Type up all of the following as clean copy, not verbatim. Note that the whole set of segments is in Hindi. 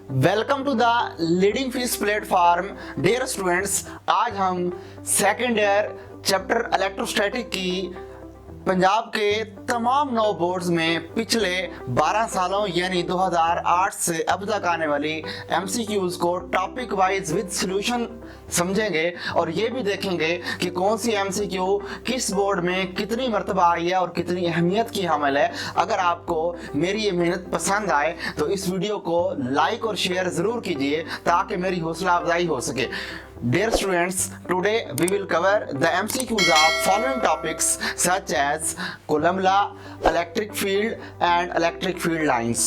Welcome to the leading fees platform. Dear students, आज हम सेकेंड ईयर चैप्टर इलेक्ट्रोस्टैटिक की पंजाब के तमाम 9 बोर्ड्स में पिछले 12 सालों यानी 2008 से अब तक आने वाली एमसीक्यूज को टॉपिक वाइज विद सॉल्यूशन समझेंगे और ये भी देखेंगे कि कौन सी एमसीक्यू किस बोर्ड में कितनी मर्तबा आई है और कितनी अहमियत की हामिल है। अगर आपको मेरी ये मेहनत पसंद आए तो इस वीडियो को लाइक और शेयर ज़रूर कीजिए ताकि मेरी हौसला अफजाई हो सके। Dear students, today we will cover the MCQs of following topics such as Coulomb law, electric field and electric field lines.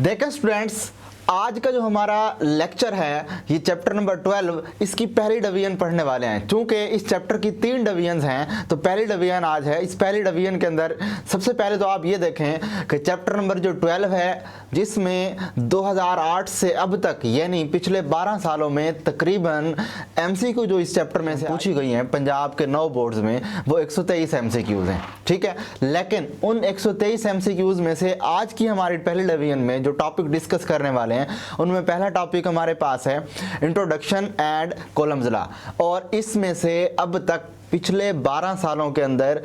देखें स्टूडेंट्स, आज का जो हमारा लेक्चर है ये चैप्टर नंबर 12, इसकी पहली डिवीजन पढ़ने वाले हैं। चूंकि इस चैप्टर की 3 डिवीजन्स हैं तो पहली डिवीजन आज है। इस पहली डिवीजन के अंदर सबसे पहले तो आप ये देखें कि चैप्टर नंबर जो 12 है जिसमें 2008 से अब तक यानी पिछले 12 सालों में तकरीबन एमसीक्यू जो इस चैप्टर में से पूछी गई हैं पंजाब के 9 बोर्ड्स में वो 123 एमसीक्यूज हैं, ठीक है। लेकिन उन 123 एमसीक्यूज में से आज की हमारी पहली डिवीजन में जो टॉपिक डिस्कस करने वाले हैं उनमें पहला टॉपिक हमारे पास है इंट्रोडक्शन एंड कोलम्स लॉ, और इसमें से अब तक पिछले 12 सालों के अंदर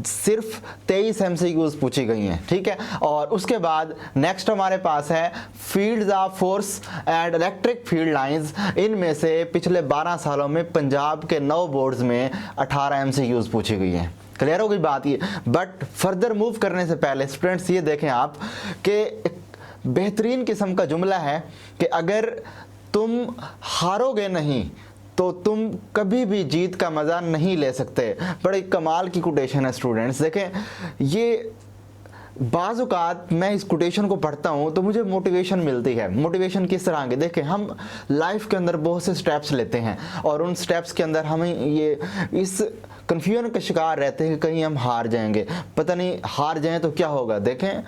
सिर्फ 23 एमसीक्यूज पूछी गई हैं, ठीक है। और उसके बाद नेक्स्ट हमारे पास है fields of force and electric field lines. इनमें से पिछले 12 सालों में पंजाब के 9 बोर्ड्स में 18 एमसीक्यूज पूछी गई हैं। क्लियर हो गई बात ये। बट फर्दर मूव करने से पहले स्टूडेंट्स ये देखें आप कि बेहतरीन किस्म का जुमला है कि अगर तुम हारोगे नहीं तो तुम कभी भी जीत का मज़ा नहीं ले सकते। बड़े कमाल की कोटेशन है स्टूडेंट्स। देखें, ये बाज़ औक़ात मैं इस कोटेशन को पढ़ता हूँ तो मुझे मोटिवेशन मिलती है। मोटिवेशन किस तरह की? देखें, हम लाइफ के अंदर बहुत से स्टेप्स लेते हैं और उन स्टेप्स के अंदर हमें ये इस कन्फ्यूजन का शिकार रहते हैं कि कहीं हम हार जाएंगे, पता नहीं हार जाएं तो क्या होगा। देखें,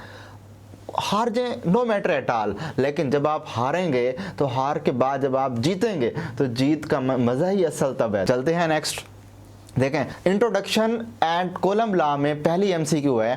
हार जाए नो मैटर एट ऑल, लेकिन जब आप हारेंगे तो हार के बाद जब आप जीतेंगे तो जीत का मज़ा ही असल तब है। चलते हैं नेक्स्ट। देखें, इंट्रोडक्शन एंड कोलम्ब लॉ में पहली एमसीक्यू है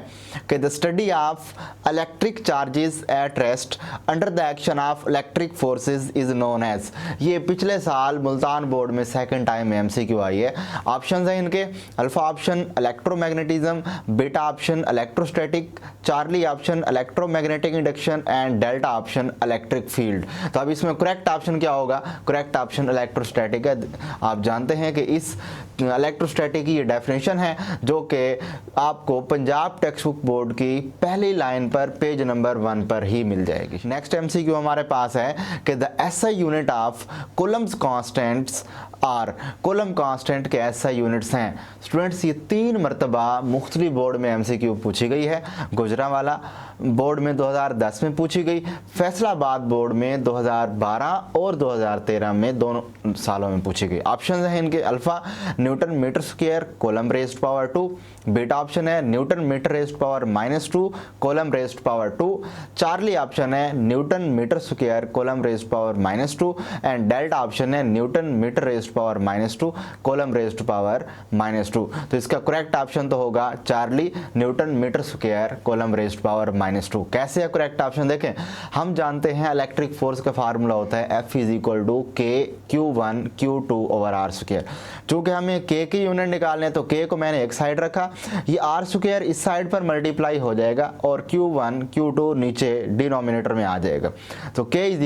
कि the study of electric charges at rest under the action of electric forces is known as. ये पिछले साल मुल्तान बोर्ड में सेकंड टाइम में एमसीक्यू आई है। ऑप्शंस हैं इनके alpha option electromagnetism, beta option electrostatic, Charlie option electromagnetic induction and delta option electric field. तो अब इसमें करेक्ट ऑप्शन क्या होगा? करेक्ट ऑप्शन इलेक्ट्रोस्टैटिक है। आप जानते हैं कि इस इलेक्ट्रोस्टैटिक की ये डेफिनेशन है जो कि आपको पंजाब टेक्स्ट बुक बोर्ड की पहली लाइन पर पेज नंबर 1 पर ही मिल जाएगी। नेक्स्ट एमसीक्यू हमारे पास है कि the SI unit of Coulomb's constants are. Coulomb constant के एसआई यूनिट्स हैं स्टूडेंट्स। ये 3 मरतबा मुख्तलिफ बोर्ड में एमसीक्यू पूछी गई है। गुजरांवाला बोर्ड में 2010 में पूछी गई, फैसलाबाद बोर्ड में 2012 और 2013 में दोनों सालों में पूछी गई। ऑप्शन हैं इनके alpha newton metre square coulomb raised power 2, beta option है newton metre raised power -2 coulomb raised power 2, Charlie option है newton metre square coulomb raised power -2 and delta option है newton metre raised power -2 coulomb raised power -2। तो इसका करेक्ट ऑप्शन तो होगा Charlie newton metre square coulomb raised power -2। कैसे है करेक्ट ऑप्शन? देखें, हम जानते हैं इलेक्ट्रिक फोर्स का फार्मूला होता है F = K Q1 Q2/r²। चूँकि हमें K की यूनिट निकालने हैं तो K को मैंने एक साइड रखा, ये r² इस साइड पर मल्टीप्लाई हो जाएगा और Q1 Q2 नीचे डिनोमिनेटर में आ जाएगा। तो K =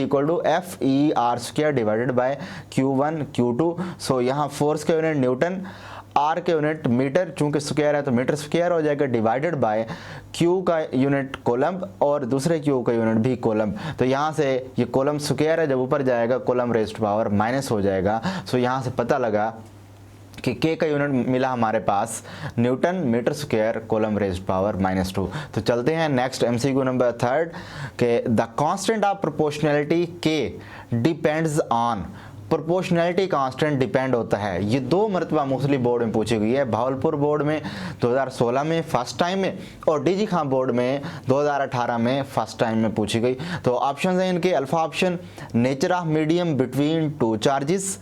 F(E)r² / Q1 Q2। सो यहाँ फोर्स का यूनिट न्यूटन, आर के यूनिट मीटर, चूंकि स्क्वायर है तो मीटर स्क्वायर हो जाएगा, डिवाइडेड बाय क्यू का यूनिट कोलम्ब और दूसरे क्यू का यूनिट भी कोलम्ब। तो यहाँ से ये कोलम्ब स्क्वायर है, जब ऊपर जाएगा कोलम्ब रेज्ड पावर माइनस हो जाएगा। सो यहाँ से पता लगा कि K का यूनिट मिला हमारे पास newton metre square coulomb raised power -2। तो चलते हैं नेक्स्ट एमसीक्यू नंबर 3 के the constant of proportionality K depends on. Proportionality constant depend होता है। ये 2 मरतबा मुख्तलिफ बोर्ड में पूछी गई है। भावलपुर बोर्ड में 2016 में फर्स्ट टाइम में और डीजी खां बोर्ड में 2018 में फर्स्ट टाइम में पूछी गई। तो ऑप्शन हैं इनके alpha option nature of medium between 2 charges,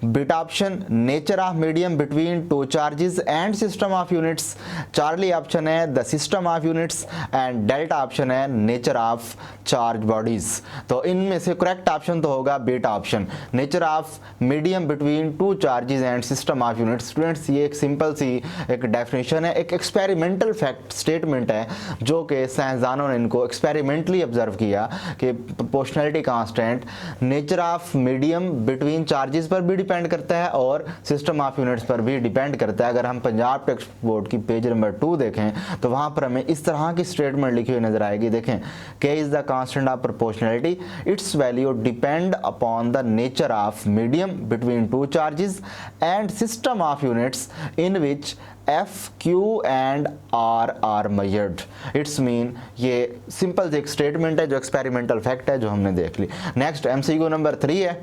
beta option nature of medium between two charges and system of units, Charlie option है the system of units and delta option है नेचर ऑफ चार्ज बॉडीज। तो इनमें से करेक्ट ऑप्शन तो होगा beta option, nature of medium between two charges and system of units. Students ये एक सिंपल सी एक डेफिनेशन है, एक एक्सपेरिमेंटल फैक्ट स्टेटमेंट है जो कि साइंसदानों ने इनको एक्सपेरिमेंटली ऑब्जर्व किया कि proportionality constant nature of medium between charges पर भी डिपेंड करता है और सिस्टम ऑफ यूनिट्स पर भी डिपेंड करता है। अगर हम पंजाब टेक्स्ट बोर्ड की पेज नंबर 2 देखें तो वहां पर हमें इस तरह की स्टेटमेंट लिखी हुई नजर आएगी। देखें, K is the constant of proportionality, its value depend upon the nature of medium between two charges and system of units in which F, Q and R are measured. It's mean ये सिंपल एक स्टेटमेंट है जो एक्सपेरिमेंटल फैक्ट है जो हमने देख ली। नेक्स्ट MCQ नंबर 3 है,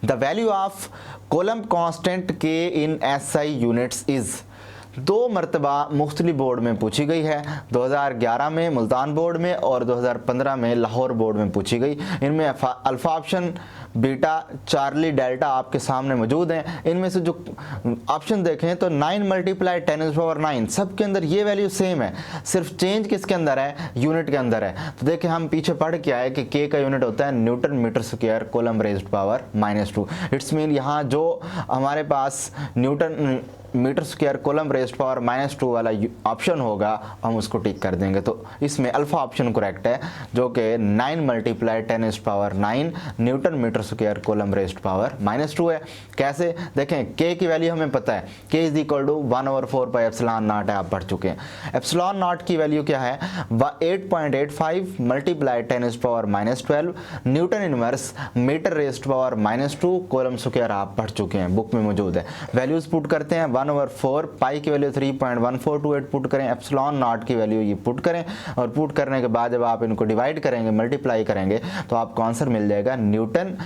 the value of coulomb constant K in SI units is. 2 मरतबा मुख्तलिफ बोर्ड में पूछी गई है, 2011 में मुल्तान बोर्ड में और 2015 में लाहौर बोर्ड में पूछी गई। इनमें alpha option, beta, Charlie, delta आपके सामने मौजूद हैं। इनमें से जो ऑप्शन देखें तो 9 × 10⁻⁹ सब के अंदर ये वैल्यू सेम है, सिर्फ चेंज किसके अंदर है, यूनिट के अंदर है। तो देखें हम पीछे पढ़ के आए कि K का यूनिट होता है newton metre square coulomb raised power -2। It's mean यहाँ जो हमारे पास newton metre square coulomb raised power -2 वाला ऑप्शन होगा हम उसको टिक कर देंगे। तो इसमें अल्फा ऑप्शन करेक्ट है जो कि 9 × 10⁻⁹ newton metre square coulomb raised power -2 है। कैसे देखें, K की वैल्यू हमें पता है, K इज इक्वल टू 1/4πε0 है, आप पढ़ चुके हैं। ε0 की वैल्यू क्या है, 8.85 × 10⁻⁻12 newton inverse metre raised power -2 coulomb square आप पढ़ चुके हैं, बुक में मौजूद है। वैल्यूज पुट करते हैं, 1/4, पाई की वैल्यू 3.1428 पुट करें, ε0 की वैल्यू ये पुट करें और पुट करने के बाद जब आप इनको डिवाइड करेंगे, मल्टीप्लाई करेंगे तो आपको आंसर मिल जाएगा newton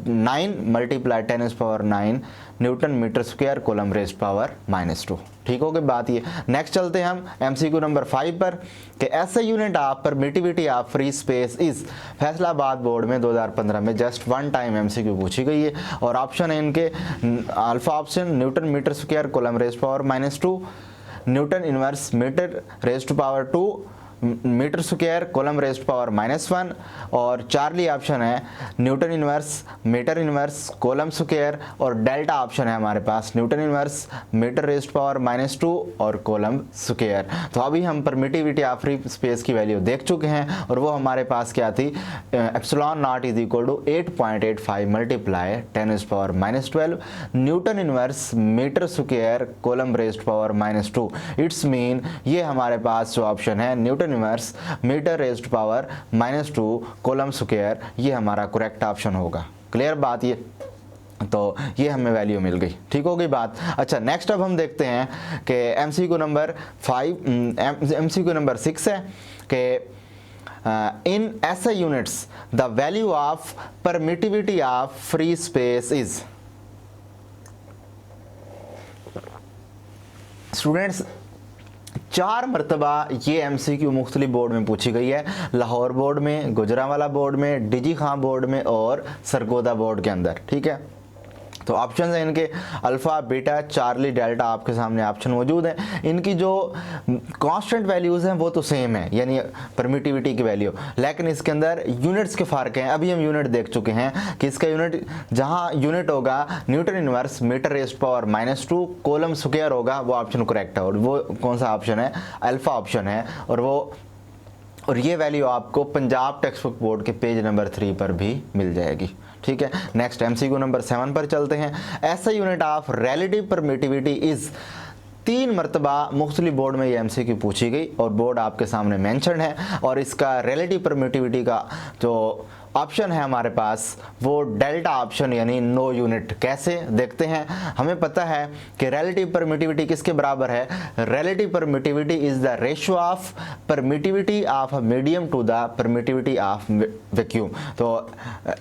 9 × 10⁻⁹ newton metre square coulomb raised power -2। ठीक हो गई बात ये। नेक्स्ट चलते हैं हम MCQ नंबर 5 पर कि ऐसा unit of permittivity of free space is. Faisalabad board में 2015 में जस्ट 1 टाइम MCQ पूछी गई है और ऑप्शन है इनके alpha option newton metre square coulomb raised power -2, newton inverse metre raised power 2 metre square coulomb raised power -1 और चार्ली ऑप्शन है newton inverse metre inverse coulomb square और डेल्टा ऑप्शन है हमारे पास newton inverse metre raised power -2 और कोलम स्क्वायर। तो अभी हम परमिटिविटी ऑफ फ्री स्पेस की वैल्यू देख चुके हैं और वो हमारे पास क्या थी, ε0 is equal to 8.85 × 10⁻⁻12 newton inverse metre square coulomb raised power -2। It's mean ये हमारे पास जो ऑप्शन है newton inverse metre raised power -2 coulomb square, ये हमारा करेक्ट ऑप्शन होगा। क्लियर बात ये, तो ये हमें वैल्यू मिल गई। ठीक हो गई बात। अच्छा नेक्स्ट अब हम देखते हैं कि MCQ नंबर 6 है कि इन SI units the value of permittivity of free space is. Students 4 मरतबा ये MCQ मुख्तलिफ बोर्ड में पूछी गई है, लाहौर बोर्ड में, गुजरांवाला बोर्ड में, DG खां बोर्ड में और सरगोदा बोर्ड के अंदर। ठीक है, तो ऑप्शन है इनके अल्फा, बीटा, चार्ली, डेल्टा आपके सामने ऑप्शन मौजूद हैं। इनकी जो कांस्टेंट वैल्यूज़ हैं वो तो सेम है, यानी परमिटिविटी की वैल्यू, लेकिन इसके अंदर यूनिट्स के फ़र्क हैं। अभी हम यूनिट देख चुके हैं कि इसका यूनिट जहां यूनिट होगा newton inverse metre raised power -2 coulomb square होगा, वो ऑप्शन करेक्ट है। और वो कौन सा ऑप्शन है, अल्फा ऑप्शन है। और ये वैल्यू आपको पंजाब टेक्स्ट बुक बोर्ड के पेज नंबर 3 पर भी मिल जाएगी। ठीक है, नेक्स्ट MCQ नंबर 7 पर चलते हैं। ऐसा unit of relative permittivity is. 3 मरतबा मुख्तलिफ बोर्ड में ये MCQ पूछी गई और बोर्ड आपके सामने मेंशन है और इसका रिलेटिव परमिटिविटी का जो ऑप्शन है हमारे पास वो डेल्टा ऑप्शन यानी नो यूनिट। कैसे देखते हैं, हमें पता है कि रिलेटिव परमिटिविटी किसके बराबर है, relative permittivity is the ratio of permittivity of medium to the permittivity of vacuum. तो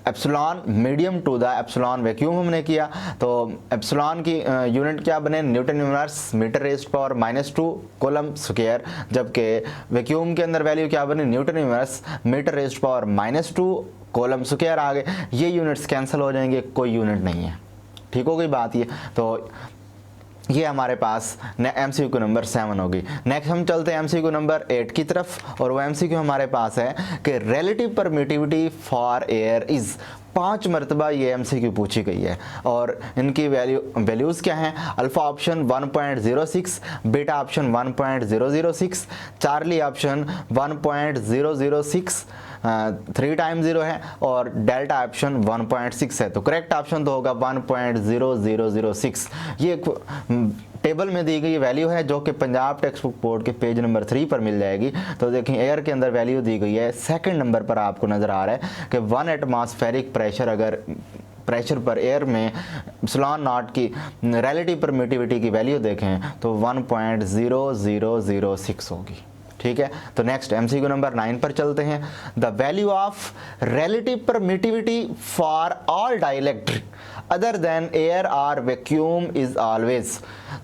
epsilon medium to the epsilon vacuum हमने किया, तो एप्सिलॉन की यूनिट क्या बने, newton inverse metre raised power -2 coulomb square, जबकि वैक्यूम के अंदर वैल्यू क्या बने, newton inverse metre raised power -2 coulomb square आ गए। ये यूनिट्स कैंसिल हो जाएंगे, कोई यूनिट नहीं है। ठीक हो गई बात ये। तो ये हमारे पास MCQ नंबर 7 होगी। नेक्स्ट हम चलते हैं MCQ नंबर 8 की तरफ, और वो MCQ हमारे पास है कि relative permittivity for air is 5 मरतबा ये MCQ पूछी गई है, और इनकी वैल्यूज़ क्या हैं। Alpha option 1.06, beta option 1.006, Charlie option 1.006, 3 time 0 है, और डेल्टा ऑप्शन 1.6 है। तो करेक्ट ऑप्शन तो होगा 1.0006। ये टेबल में दी गई वैल्यू है जो कि पंजाब टेक्स्ट बुक बोर्ड के पेज नंबर 3 पर मिल जाएगी। तो देखें एयर के अंदर वैल्यू दी गई है, सेकंड नंबर पर आपको नज़र आ रहा है कि 1 एटमॉस्फेरिक प्रेशर, अगर प्रेशर पर एयर में एप्सिलॉन नॉट की रिलेटिव परमिटिविटी की वैल्यू देखें तो 1.0006 होगी। ठीक है, तो नेक्स्ट MCQ नंबर 9 पर चलते हैं। The value of relative permittivity for all dielectric other than air और वैक्यूम इज ऑलवेज।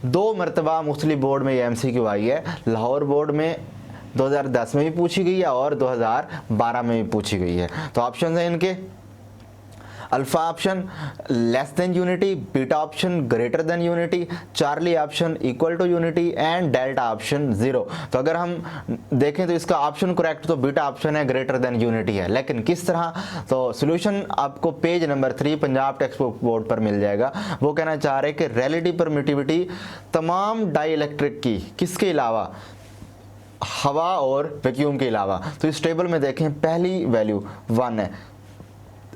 2 मरतबा मुख्तलिफ बोर्ड में ये MCQ आई है। लाहौर बोर्ड में 2010 में भी पूछी गई है और 2012 में भी पूछी गई है। तो ऑप्शन है इनके alpha option less than unity, beta option greater than unity, Charlie option equal to unity, and delta option 0। तो अगर हम देखें तो इसका ऑप्शन करेक्ट तो बीटा ऑप्शन है, ग्रेटर देन यूनिटी है। लेकिन किस तरह, तो सॉल्यूशन आपको page number 3 Punjab text book board पर मिल जाएगा। वो कहना चाह रहे कि रिलेटिव परमिटिविटी तमाम डाई इलेक्ट्रिक की, किसके अलावा, हवा और वैक्यूम के अलावा। तो इस टेबल में देखें पहली वैल्यू 1 है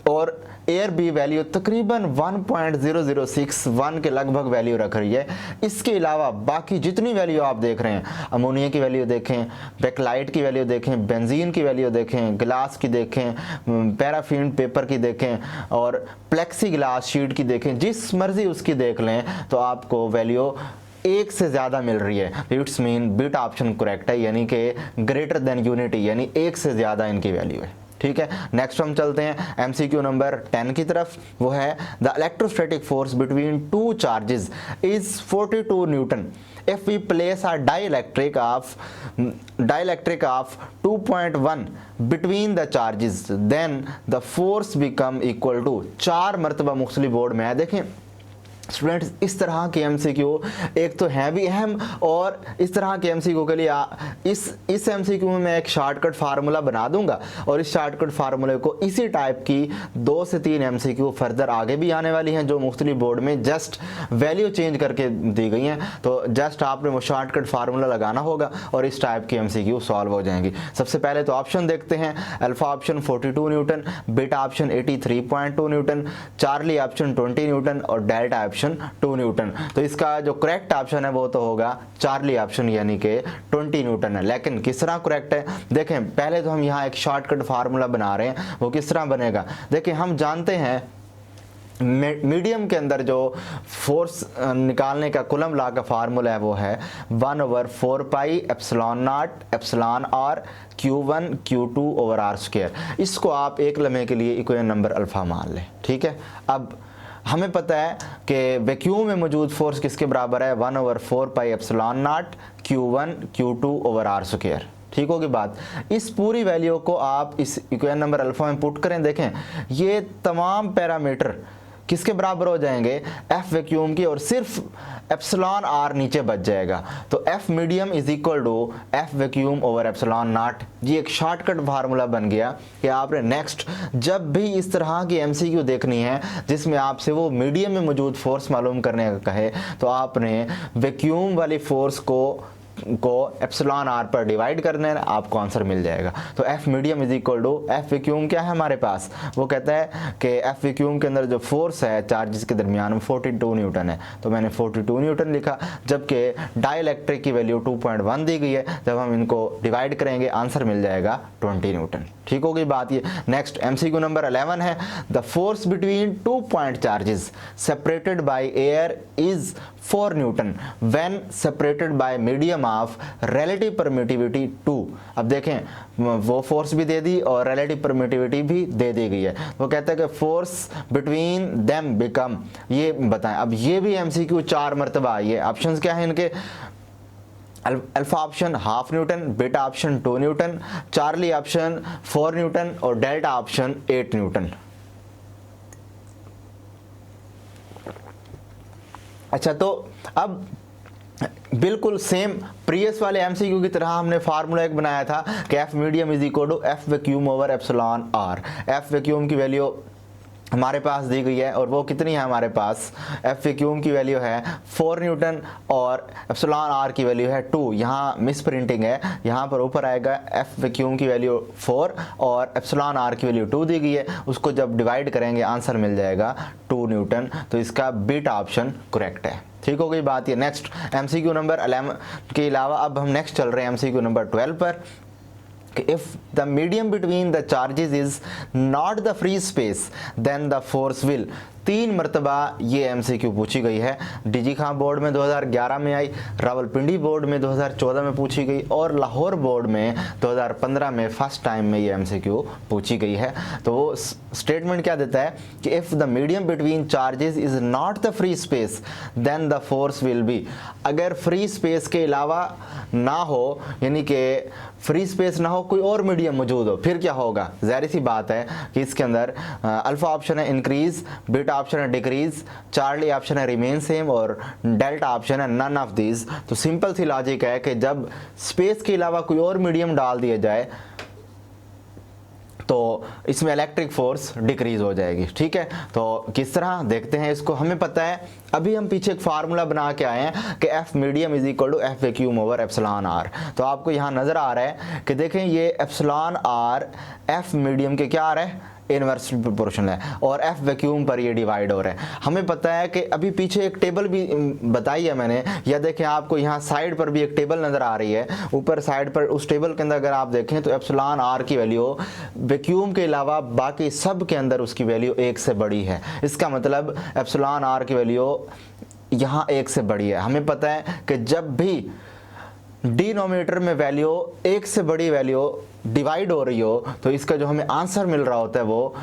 और एयर बी वैल्यू तकरीबन 1.006 के लगभग वैल्यू रख रही है। इसके अलावा बाकी जितनी वैल्यू आप देख रहे हैं, अमोनिया की वैल्यू देखें, बैकलाइट की वैल्यू देखें, बेंजीन की वैल्यू देखें, ग्लास की देखें, पैराफिन पेपर की देखें, और प्लेक्सी ग्लास शीट की देखें, जिस मर्जी उसकी देख लें तो आपको वैल्यू 1 से ज़्यादा मिल रही है। It's mean beta option correct है, यानी कि ग्रेटर देन यूनिटी, यानी 1 से ज़्यादा इनकी वैल्यू है। ठीक है, नेक्स्ट हम चलते हैं MCQ नंबर 10 की तरफ। वो है the electrostatic force between 2 charges is 42 Newton if we place a dielectric of 2.1 between the charges then the force become equal to। 4 मरतबा मुख्तलिफ बोर्ड में है। देखें स्टूडेंट्स, इस तरह के MCQ एक तो हैं भी अहम, और इस तरह के MCQ के लिए इस MCQ में मैं एक शॉर्टकट फार्मूला बना दूंगा, और इस शॉर्टकट फार्मूले को इसी टाइप की 2 से 3 MCQ फर्दर आगे भी आने वाली हैं जो मुख्तलिफ बोर्ड में जस्ट वैल्यू चेंज करके दी गई हैं। तो जस्ट आपने वो शॉर्टकट फार्मूला लगाना होगा और इस टाइप की MCQ सॉल्व हो जाएंगी। सबसे पहले तो ऑप्शन देखते हैं। Alpha option 42 Newton, beta option 83.2 Newton, Charlie option 20 Newton, और डेल्टा ऑप्शन 2 न्यूटन। तो इसका जो करेक्ट ऑप्शन है वो तो होगा चार्ली ऑप्शन, यानी कि 20 न्यूटन है। लेकिन किस तरह करेक्ट है, देखें पहले तो हम यहाँ एक शॉर्टकट फार्मूला बना रहे हैं। वो किस तरह बनेगा, देखिए हम जानते हैं मीडियम के अंदर जो फोर्स निकालने का कूलम लॉ का फार्मूला है वो है 1/4 pi epsilon nought epsilon R Q1 Q2 over R square. इसको आप एक लम्हे के लिए इक्वेशन नंबर अल्फा मान लें। ठीक है, अब हमें पता है कि वैक्यूम में मौजूद फोर्स किसके बराबर है, 1/4 pi epsilon nought Q1 Q2 over R square. ठीक होगी बात। इस पूरी वैल्यू को आप इस इक्वेशन नंबर अल्फा में पुट करें। देखें ये तमाम पैरामीटर किसके बराबर हो जाएंगे, एफ वैक्यूम की, और सिर्फ एप्सिलॉन आर नीचे बच जाएगा। तो F medium is equal to F vacuum over epsilon nought. ये एक शॉर्टकट फार्मूला बन गया कि आपने नेक्स्ट जब भी इस तरह की MCQ देखनी है जिसमें आपसे वो मीडियम में मौजूद फोर्स मालूम करने का कहे, तो आपने वैक्यूम वाली फोर्स को एप्सिलॉन आर पर डिवाइड करना है, आपको आंसर मिल जाएगा। तो F medium is equal to F vacuum क्या है हमारे पास, वो कहता है कि एफ वैक्यूम के अंदर जो फोर्स है चार्जेस के दरमियान में 42 न्यूटन है। तो मैंने 42 न्यूटन लिखा, जबकि डाइलेक्ट्रिक की वैल्यू 2.1 दी गई है। जब हम इनको डिवाइड करेंगे आंसर मिल जाएगा 20 न्यूटन। ठीक होगी बात ये। नेक्स्ट MCQ नंबर 11 है the force between 2 point charges separated by air is 4 Newton when separated by medium of relative permittivity 2। अब देखें वो फोर्स भी दे दी और रिलेटिव परमिटिविटी भी दे दी गई है। वो कहता है कि फोर्स बिटवीन देम बिकम, ये बताएं। अब ये भी MCQ 4 मरतबा आई है। ऑप्शंस क्या है इनके, alpha option 1/2 Newton, beta option 2 Newton, Charlie option 4 Newton, और डेल्टा ऑप्शन 8 न्यूटन। अच्छा, तो अब बिल्कुल सेम प्रीवियस वाले एमसीक्यू की तरह हमने फार्मूला एक बनाया था कि F medium is equal to F vacuum over epsilon R. F vacuum की वैल्यू हमारे पास दी गई है और वो कितनी है हमारे पास, एफ वैक्यूम की वैल्यू है 4 न्यूटन और एप्सिलॉन आर की वैल्यू है 2। यहाँ मिस प्रिंटिंग है, यहाँ पर ऊपर आएगा एफ वैक्यूम की वैल्यू 4 और एप्सिलॉन आर की वैल्यू 2 दी गई है, उसको जब डिवाइड करेंगे आंसर मिल जाएगा 2 न्यूटन। तो इसका बीटा ऑप्शन करेक्ट है। ठीक हो गई बात ये। नेक्स्ट एमसीक्यू नंबर 11 के अलावा अब हम नेक्स्ट चल रहे हैं एमसीक्यू नंबर 12 पर। If the medium between the charges is not the free space, then the force will। 3 मरतबा ये एमसीक्यू पूछी गई है। डीजी खां बोर्ड में 2011 में आई, रावलपिंडी बोर्ड में 2014 में पूछी गई और लाहौर बोर्ड में 2015 में फर्स्ट टाइम में ये एमसीक्यू पूछी गई है। तो वो स्टेटमेंट क्या देता है कि if the medium between charges is not the free space then the force will be. अगर फ्री स्पेस के अलावा ना हो, यानी कि फ्री स्पेस ना हो, कोई और मीडियम मौजूद हो, फिर क्या होगा? ज़ाहिर सी बात है कि इसके अंदर अल्फा ऑप्शन है इंक्रीज, बीटा ऑप्शन है डिक्रीज, चार्ली ऑप्शन है रिमेन सेम और डेल्टा ऑप्शन है नन ऑफ दीज। तो सिंपल सी लॉजिक है कि जब स्पेस के अलावा कोई और मीडियम डाल दिया जाए तो इसमें इलेक्ट्रिक फोर्स डिक्रीज हो जाएगी। ठीक है, तो किस तरह देखते हैं इसको। हमें पता है, अभी हम पीछे एक फार्मूला बना के आए हैं कि F medium is equal to F vacuum over epsilon R. तो आपको यहाँ नजर आ रहा है कि देखें ये एप्सिलॉन आर एफ मीडियम के क्या आ रहा है, इनवर्सली प्रोपोर्शनल है और एफ वैक्यूम पर ये डिवाइड हो रहा है। हमें पता है कि अभी पीछे एक टेबल भी बताई है मैंने, या देखें आपको यहाँ साइड पर भी एक टेबल नज़र आ रही है, ऊपर साइड पर उस टेबल के अंदर अगर आप देखें तो एप्सिलॉन आर की वैल्यू वैक्यूम के अलावा बाकी सब के अंदर उसकी वैल्यू 1 से बड़ी है। इसका मतलब एप्सिलॉन आर की वैल्यू यहाँ 1 से बड़ी है। हमें पता है कि जब भी डिनोमिनेटर में वैल्यू 1 से बड़ी वैल्यू डिवाइड हो रही हो तो इसका जो हमें आंसर मिल रहा होता है वो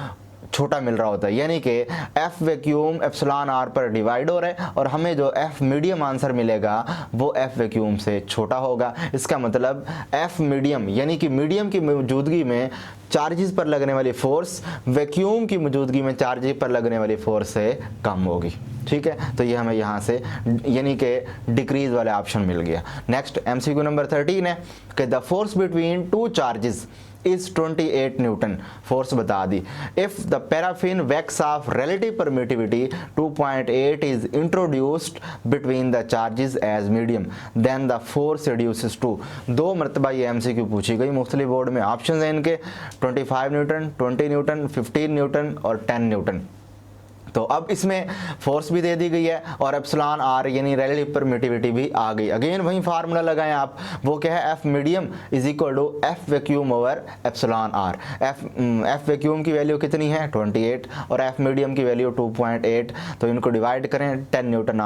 छोटा मिल रहा होता है, यानी कि एफ वैक्यूम एप्सिलॉन आर पर डिवाइड हो रहा है और हमें जो एफ मीडियम आंसर मिलेगा वो एफ वैक्यूम से छोटा होगा। इसका मतलब एफ मीडियम यानी कि मीडियम की मौजूदगी में चार्जेस पर लगने वाली फोर्स वैक्यूम की मौजूदगी में चार्जेस पर लगने वाली फोर्स से कम होगी। ठीक है, तो ये हमें यहाँ से यानी कि डिक्रीज वाला ऑप्शन मिल गया। नेक्स्ट एमसीक्यू नंबर 13 है कि the force between 2 charges is 28 newton. Force बता दी। If the paraffin wax of relative permittivity 2.8 is introduced between the charges as medium then the force reduces to. 2 मरतबा ये एमसीक्यू पूछी गई मुख्तलिफ बोर्ड में। ऑप्शन है इनके 25 न्यूटन, 20 न्यूटन, 15 न्यूटन और 10 न्यूटन। तो अब इसमें फोर्स भी दे दी गई है और एप्सिलॉन आर यानी रिलेटिव परमिटिविटी भी आ गई। अगेन वही फार्मूला लगाएं आप, वो क्या है, F medium is equal to F vacuum over epsilon R. F vacuum की वैल्यू कितनी है 28 और एफ मीडियम की वैल्यू 2.8, तो इनको डिवाइड करें 10 न्यूटन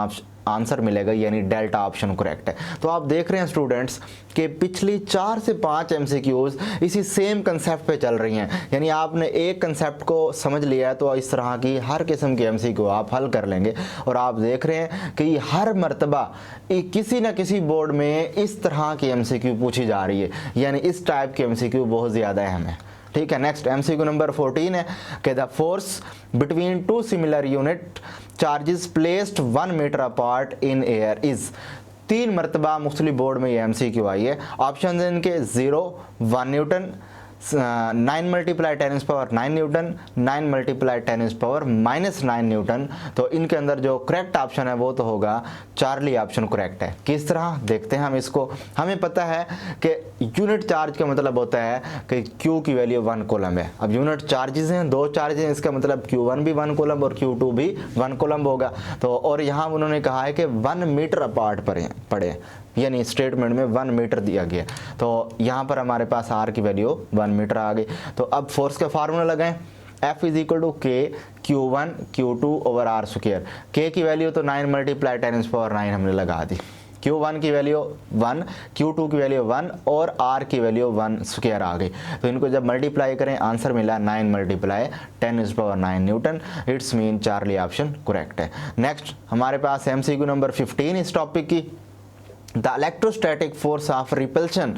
आंसर मिलेगा, यानी डेल्टा ऑप्शन करेक्ट है। तो आप देख रहे हैं स्टूडेंट्स कि पिछली 4 से 5 एमसीक्यूज इसी सेम कंसेप्ट पे चल रही हैं, यानी आपने एक कंसेप्ट को समझ लिया है तो इस तरह की हर किस्म की एमसीक्यू आप हल कर लेंगे। और आप देख रहे हैं कि हर मरतबा किसी न किसी बोर्ड में इस तरह की एमसीक्यू पूछी जा रही है, यानी इस टाइप की एमसीक्यू बहुत ज़्यादा अहम है। ठीक है, नेक्स्ट एमसीक्यू नंबर 14 है कि the force between 2 similar unit charges placed 1 metre apart in air is. 3 मरतबा मुख्तलिफ बोर्ड में ये एमसीक्यू आई है। ऑप्शन इनके 0 1 Newton, 9 multiply 10 power 9 Newton, 9 multiply 10 power -9 Newton. तो इनके अंदर जो करेक्ट ऑप्शन है वो तो होगा चार्ली ऑप्शन करेक्ट है। किस तरह देखते हैं हम इसको। हमें पता है कि यूनिट चार्ज का मतलब होता है कि Q की वैल्यू 1 कूलम है। अब यूनिट चार्जेस हैं, 2 चार्जेस हैं, इसका मतलब Q1 भी 1 कूलम और Q2 भी 1 कूलम होगा। तो और यहाँ उन्होंने कहा है कि 1 मीटर अपार्ट पड़े, यानी स्टेटमेंट में 1 मीटर दिया गया। तो यहाँ पर हमारे पास R की वैल्यू 1 मीटर आ गई। तो अब फोर्स का फार्मूला लगाएं, F is equal to K Q1 Q2 over R square. K की वैल्यू तो 9 मल्टीप्लाई 10 पावर 9 हमने लगा दी, Q1 की वैल्यू 1, Q2 की वैल्यू 1 और R की वैल्यू 1 स्क्वायर आ गई। तो इनको जब मल्टीप्लाई करें आंसर मिला 9 multiply 10 power 9 Newton. It's mean Charlie option correct है। नेक्स्ट हमारे पास एमसीक्यू नंबर 15 इस टॉपिक की। The electrostatic force of repulsion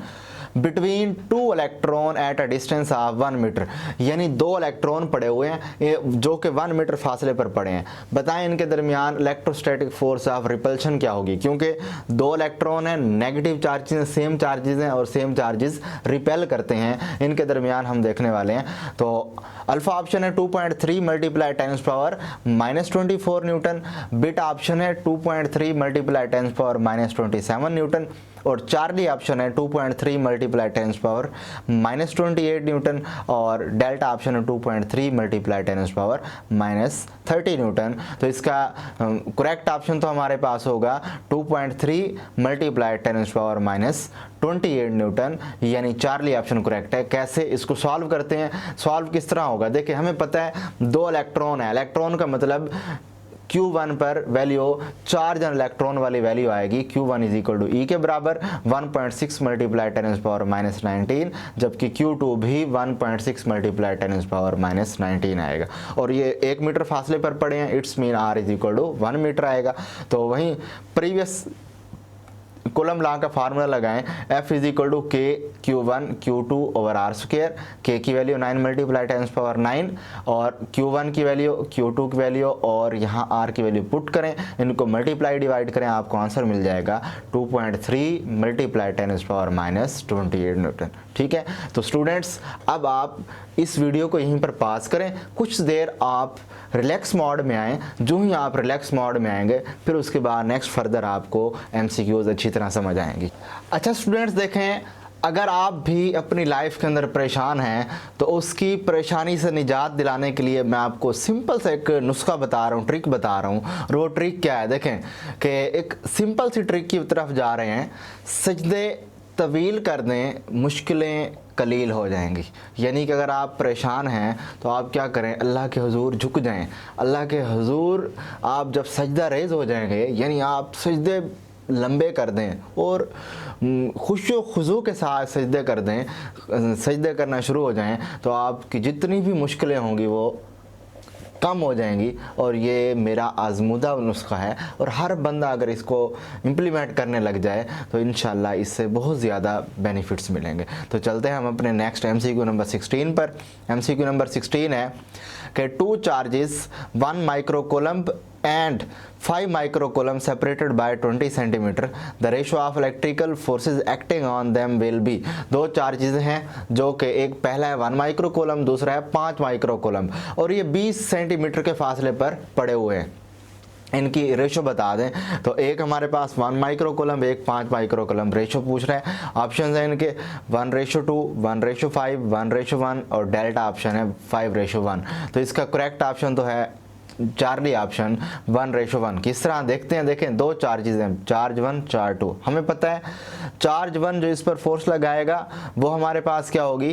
between 2 electron at a distance of 1 metre, यानी 2 इलेक्ट्रॉन पड़े हुए हैं जो कि 1 मीटर फासले पर पड़े हैं। बताएं इनके दरमियान इलेक्ट्रोस्टैटिक फोर्स ऑफ रिपल्शन क्या होगी, क्योंकि 2 इलेक्ट्रॉन हैं, नेगेटिव चार्जेस सेम चार्जेस हैं और सेम चार्जेस रिपेल करते हैं, इनके दरमियान हम देखने वाले हैं। तो अल्फा ऑप्शन है 2.3 multiply 10 power -24 Newton, beta option है 2.3 मल्टीप्लाई 10 पावर -27 न्यूटन, और चार्ली ऑप्शन है 2.3 मल्टीप्लाई 10 पावर -28 न्यूटन, और डेल्टा ऑप्शन है 2.3 मल्टीप्लाई 10 पावर -30 न्यूटन। तो इसका करेक्ट ऑप्शन तो हमारे पास होगा 2.3 मल्टीप्लाई 10 पावर -28 न्यूटन, यानी चार्ली ऑप्शन करेक्ट है। कैसे इसको सॉल्व करते हैं, सॉल्व किस तरह होगा, देखिए हमें पता है 2 इलेक्ट्रॉन है, इलेक्ट्रॉन का मतलब Q1 पर वैल्यू चार्ज एंड इलेक्ट्रॉन वाली वैल्यू आएगी, Q1 is equal to E के बराबर 1.6 मल्टीप्लाई 10 पावर -19, जबकि Q2 भी 1.6 मल्टीप्लाई 10 पावर -19 आएगा, और ये 1 मीटर फासले पर पड़े हैं, it's mean R is equal to 1 metre आएगा। तो वहीं प्रीवियस कूलम लॉ का फार्मूला लगाएं, F is equal to K Q1 Q2 over R square, K की वैल्यू 9 मल्टीप्लाई 10 पावर 9, और Q1 की वैल्यू Q2 की वैल्यू और यहाँ R की वैल्यू पुट करें, इनको मल्टीप्लाई डिवाइड करें, आपको आंसर मिल जाएगा 2.3 मल्टीप्लाई 10 पावर -28 न्यूटन। ठीक है, तो स्टूडेंट्स अब आप इस वीडियो को यहीं पर पास करें, कुछ देर आप रिलैक्स मोड में आएँ, जो ही आप रिलैक्स मोड में आएंगे फिर उसके बाद नेक्स्ट फर्दर आपको MCQs अच्छी तरह समझ आएंगी। अच्छा स्टूडेंट्स देखें, अगर आप भी अपनी लाइफ के अंदर परेशान हैं तो उसकी परेशानी से निजात दिलाने के लिए मैं आपको सिंपल सा एक नुस्खा बता रहा हूँ, ट्रिक बता रहा हूँ। और वो ट्रिक क्या है, देखें कि एक सिंपल सी ट्रिक की तरफ जा रहे हैं, सजदे तवील कर दें, मुश्किलें कलील हो जाएंगी। यानी कि अगर आप परेशान हैं तो आप क्या करें, अल्लाह के हुजूर झुक जाएं, अल्लाह के हुजूर आप जब सजदा रेज़ हो जाएंगे, यानी आप सजदे लंबे कर दें और खुशो खुजू के साथ सजदे कर दें, सजदे करना शुरू हो जाएं, तो आपकी जितनी भी मुश्किलें होंगी वो कम हो जाएंगी। और ये मेरा आजमूदा नुस्खा है, और हर बंदा अगर इसको इम्प्लीमेंट करने लग जाए तो इंशाल्लाह इससे बहुत ज़्यादा बेनिफिट्स मिलेंगे। तो चलते हैं हम अपने नेक्स्ट MCQ नंबर 16 पर। MCQ नंबर 16 है कि 2 charges 1 माइक्रोकूलम्ब and 5 microcoulomb separated by 20 centimeter, the ratio of electrical forces acting on them will be। 2 charges हैं जो कि एक पहला है 1 माइक्रोकूलम्ब, दूसरा है 5 माइक्रोकूलम्ब, और ये 20 सेंटीमीटर के फासले पर पड़े हुए हैं। इनकी रेशो बता दें तो एक हमारे पास 1 माइक्रोकूलम्ब, एक 5 माइक्रोकूलम्ब। रेशो पूछ रहा है, ऑप्शन है इनके 1:2, 1:5, 1:1, और डेल्टा ऑप्शन है 5:1। तो इसका करेक्ट ऑप्शन तो है चार्ली ऑप्शन 1:1। किस तरह देखते हैं, देखें 2 चार्जेस हैं, चार्ज 1 चार्ज 2। हमें पता है चार्ज 1 जो इस पर फोर्स लगाएगा वो हमारे पास क्या होगी,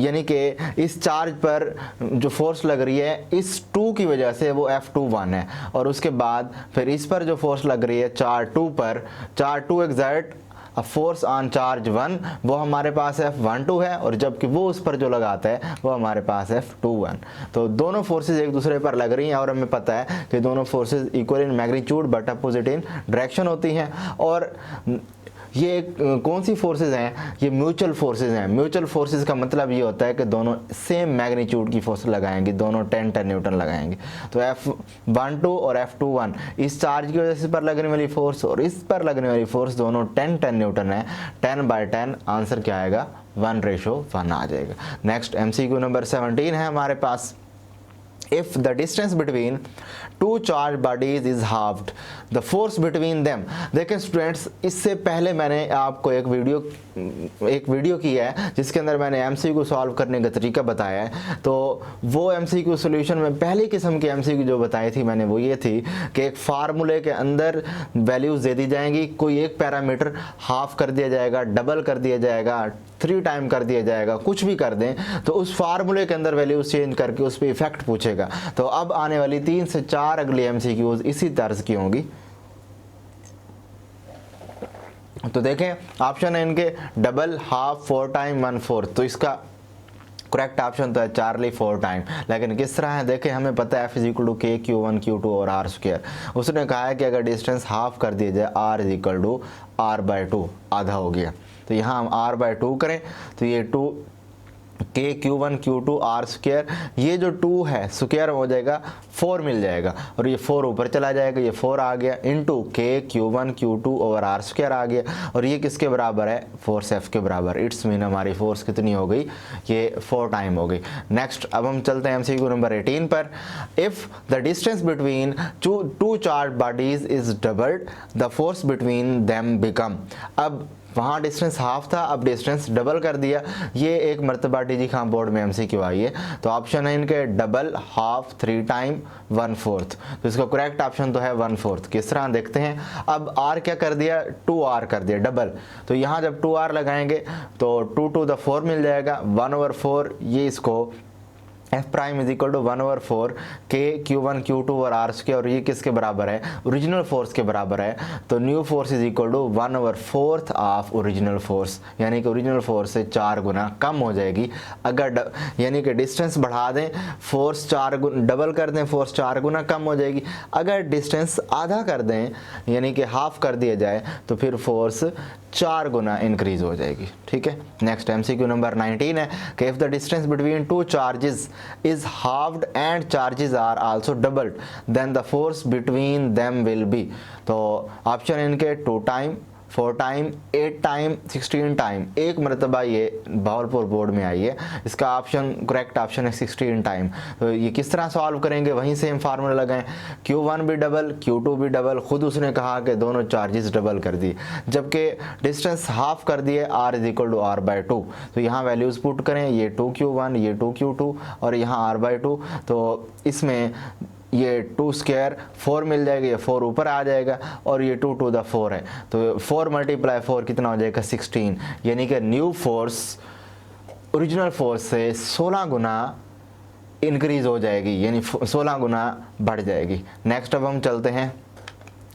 यानी कि इस चार्ज पर जो फोर्स लग रही है इस 2 की वजह से वो F21 है, और उसके बाद फिर इस पर जो फोर्स लग रही है चार्ज 2 पर, charge 2 exert force on charge 1, वो हमारे पास F12 है, और जबकि वो उस पर जो लगाता है वो हमारे पास F21। तो दोनों फोर्सेस एक दूसरे पर लग रही हैं, और हमें पता है कि दोनों forces equal in magnitude but opposite in direction होती हैं। और ये कौन सी फोर्सेस हैं, ये म्यूचुअल फोर्सेस हैं। म्यूचुअल फोर्सेस का मतलब ये होता है कि दोनों सेम मैग्नीट्यूड की फोर्स लगाएंगे, दोनों 10-10 न्यूटन लगाएंगे। तो F12 और F21 इस चार्ज की वजह से पर लगने वाली फोर्स और इस पर लगने वाली फोर्स दोनों 10-10 न्यूटन है। 10/10 आंसर क्या आएगा, 1:1 आ जाएगा। नेक्स्ट MCQ नंबर 17 है हमारे पास, if the distance between 2 charged bodies is halved, the force between them। देखें स्टूडेंट्स, इससे पहले मैंने आपको एक वीडियो की है जिसके अंदर मैंने MCQ सॉल्व करने का तरीका बताया है। तो वो MCQ सॉल्यूशन में पहली किस्म की MCQ जो बताई थी मैंने वो ये थी कि एक फार्मूले के अंदर वैल्यूज दे दी जाएंगी, कोई एक पैरामीटर हाफ कर दिया जाएगा, डबल कर दिया जाएगा, 3 टाइम कर दिया जाएगा, कुछ भी कर दें, तो उस फार्मूले के अंदर वैल्यूज चेंज करके उस पर इफेक्ट पूछेगा। तो अब आने वाली 3 से 4 अगली MCQs इसी तर्ज की होंगी। तो देखें ऑप्शन है इनके डबल, हाफ, 4 टाइम, 1/4। तो इसका करेक्ट ऑप्शन तो है चार्ली 4 टाइम। लेकिन किस तरह है, देखें हमें पता है F = K Q1 Q2 और R स्क्वायर। उसने कहा है कि अगर डिस्टेंस हाफ कर दिया जाए R = R/2, आधा हो गया। तो यहाँ हम r/2 करें तो ये 2 k q1 q2 r square, ये जो 2 है स्क्वायर हो जाएगा 4 मिल जाएगा और ये 4 ऊपर चला जाएगा, ये 4 आ गया into k q1 q2 over r square आ गया और ये किसके बराबर है, फोर्स F के बराबर। इट्स मीन हमारी फोर्स कितनी हो गई, ये 4 टाइम हो गई। नेक्स्ट अब हम चलते हैं MCQ नंबर 18 पर। If the distance between two charge bodies is doubled the force between them become. अब वहाँ डिस्टेंस हाफ था, अब डिस्टेंस डबल कर दिया। ये एक मरतबा डी खां बोर्ड में MCQ आई है। तो ऑप्शन है इनके डबल, हाफ, 3 टाइम, 1/4। तो इसका करेक्ट ऑप्शन तो है 1/4। किस तरह देखते हैं। अब r क्या कर दिया, 2r कर दिया डबल। तो यहाँ जब 2r लगाएंगे तो 2 to the 4 मिल जाएगा, 1/4। ये इसको F prime is equal to 1/4 k q1 q2 और r स्क्वायर, और ये किसके बराबर है, ओरिजिनल फोर्स के बराबर है। तो new force is equal to 1/4 of original force, यानी कि ओरिजिनल फोर्स से 4 गुना कम हो जाएगी। अगर यानी कि डिस्टेंस बढ़ा दें, फोर्स 4 गुना डबल कर दें, फोर्स 4 गुना कम हो जाएगी। अगर डिस्टेंस आधा कर दें यानी कि हाफ कर दिया जाए तो फिर फोर्स 4 गुना इंक्रीज हो जाएगी। ठीक है। नेक्स्ट MCQ नंबर 19 है कि if the distance between two charges is halved and charges are also doubled then the force between them will be। तो ऑप्शन इनके 2 टाइम, 4 टाइम, 8 टाइम, 16 टाइम। एक मरतबा ये भावलपुर बोर्ड में आई है। इसका ऑप्शन करेक्ट ऑप्शन है 16 टाइम। तो ये किस तरह सॉल्व करेंगे, वहीं सेम फार्मूला लगाएं, Q1 भी डबल, Q2 भी डबल। खुद उसने कहा कि दोनों चार्जेस डबल कर दिए, जबकि डिस्टेंस हाफ कर दिए, r is equal to r/2। तो यहाँ वैल्यूज़ पुट करें, ये 2Q1, ये 2Q2 और यहाँ r/2। तो इसमें ये 2 स्क्वायर 4 मिल जाएगा, ये 4 ऊपर आ जाएगा और ये 2 to the 4 है। तो 4 × 4 कितना हो जाएगा, 16। यानी कि न्यू फोर्स ओरिजिनल फोर्स से 16 गुना इंक्रीज हो जाएगी, यानी 16 गुना बढ़ जाएगी। नेक्स्ट अब हम चलते हैं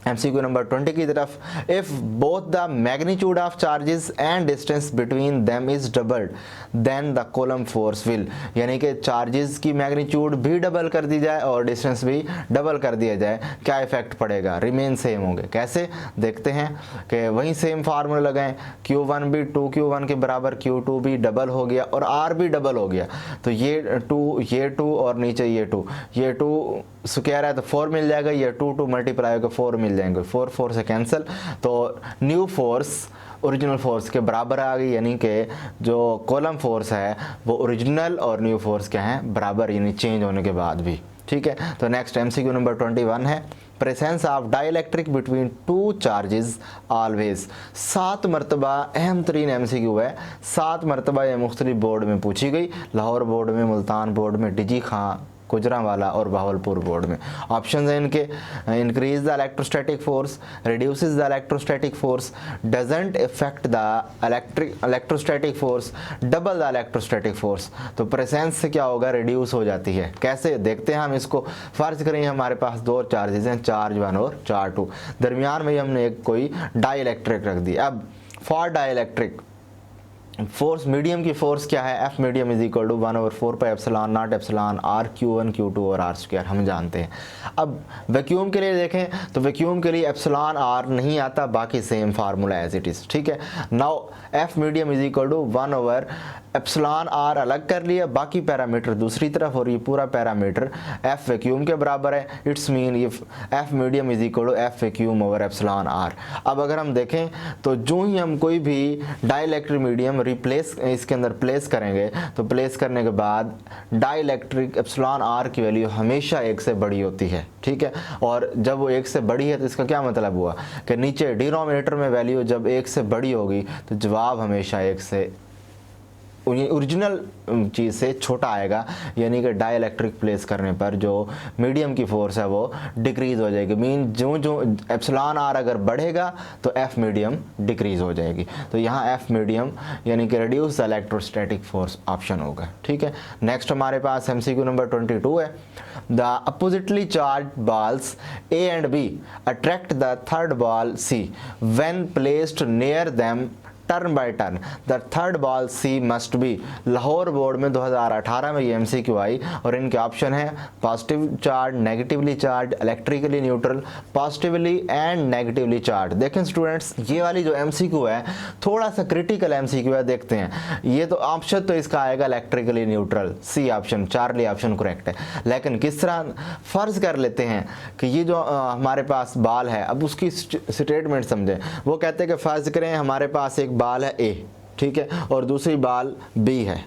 MCQ नंबर 20 की तरफ। If both the magnitude of charges and distance between them is doubled then the Coulomb force will, यानी कि चार्जेस की मैग्नीट्यूड भी डबल कर दी जाए और डिस्टेंस भी डबल कर दिया जाए, क्या इफेक्ट पड़ेगा, रिमेन सेम होंगे। कैसे देखते हैं कि वहीं सेम फार्मूला लगाएं, Q1 भी 2Q1 के बराबर, Q2 भी डबल हो गया और R भी डबल हो गया। तो ये 2 और नीचे ये 2, ये 2 स्क्वायर है तो 4 मिल जाएगा, ये 2 मल्टीप्लाई होकर 4 मिल जाएंगे, 4 से कैंसिल। तो न्यू फोर्स ओरिजिनल फोर्स के बराबर आ गई, यानी कि जो कॉलम फोर्स है वो ओरिजिनल और न्यू फोर्स क्या है, बराबर, यानी चेंज होने के बाद भी। ठीक है। तो नेक्स्ट MCQ नंबर 21 है presence of dielectric between two charges always. 7 मरतबा अहम तरीन MCQ है, 7 मरतबा ये मुख्तलिफ बोर्ड में पूछी गई, लाहौर बोर्ड में, मुल्तान बोर्ड में, डी खां, गुजरांवाला और बहावलपुर बोर्ड में। ऑप्शन है इनके, increase the electrostatic force, reduces the electrostatic force, doesn't effect the electrostatic force, double the electrostatic force. तो प्रेजेंस से क्या होगा, रिड्यूस हो जाती है। कैसे देखते हैं हम इसको। फर्ज करें हमारे पास 2 चार्जेस हैं, चार्ज 1 और चार्ज 2, दरमियान में हमने एक कोई डाई इलेक्ट्रिक रख दी। अब for dielectric force, medium की फोर्स क्या है, F medium is equal to 1/4 pi epsilon nought epsilon R Q1 Q2 और R स्क्वायर हम जानते हैं। अब वैक्यूम के लिए देखें तो वैक्यूम के लिए एप्सिलॉन R नहीं आता, बाकी same formula as it is. ठीक है। Now F medium is equal to 1/एप्सिलॉन R अलग कर लिया, बाकी पैरामीटर दूसरी तरफ, और ये पूरा पैरामीटर F वैक्यूम के बराबर है। इट्स मीन ये F medium is equal to F vacuum over epsilon R। अब अगर हम देखें तो जो ही हम कोई भी डाइलेक्ट्रिक मीडियम रिप्लेस इसके अंदर प्लेस करेंगे तो प्लेस करने के बाद डाइलेक्ट्रिक एप्सिलॉन R की वैल्यू हमेशा 1 से बड़ी होती है। ठीक है। और जब वो 1 से बड़ी है तो इसका क्या मतलब हुआ कि नीचे डिनोमिनेटर में वैल्यू जब 1 से बड़ी होगी तो जवाब हमेशा 1 से ओरिजिनल चीज़ से छोटा आएगा, यानी कि डाइलेक्ट्रिक प्लेस करने पर जो मीडियम की फोर्स है वो डिक्रीज हो जाएगी। मीन जो एप्सिलॉन R अगर बढ़ेगा तो F मीडियम डिक्रीज हो जाएगी। तो यहाँ F मीडियम यानी कि reduce the electrostatic force option होगा। ठीक है। नेक्स्ट हमारे पास MCQ नंबर 22 है। The oppositely charge balls A and B attract the third ball C when placed near them turn by turn the third ball C must be. Lahore board में 2018 में ये MCQ आई और इनके ऑप्शन है positive charge, negatively charge, electrically neutral, positively and negatively charge. देखें स्टूडेंट्स, ये वाली जो MCQ है थोड़ा सा क्रिटिकल MCQ है, देखते हैं। ये तो ऑप्शन तो इसका आएगा electrically neutral, C option, Charlie option correct है। लेकिन किस तरह, फर्ज कर लेते हैं कि ये जो हमारे पास बाल है, अब उसकी स्टेटमेंट समझें। वो कहते हैं कि फर्ज करें हमारे पास एक बाल है A, ठीक है, और दूसरी बाल B है।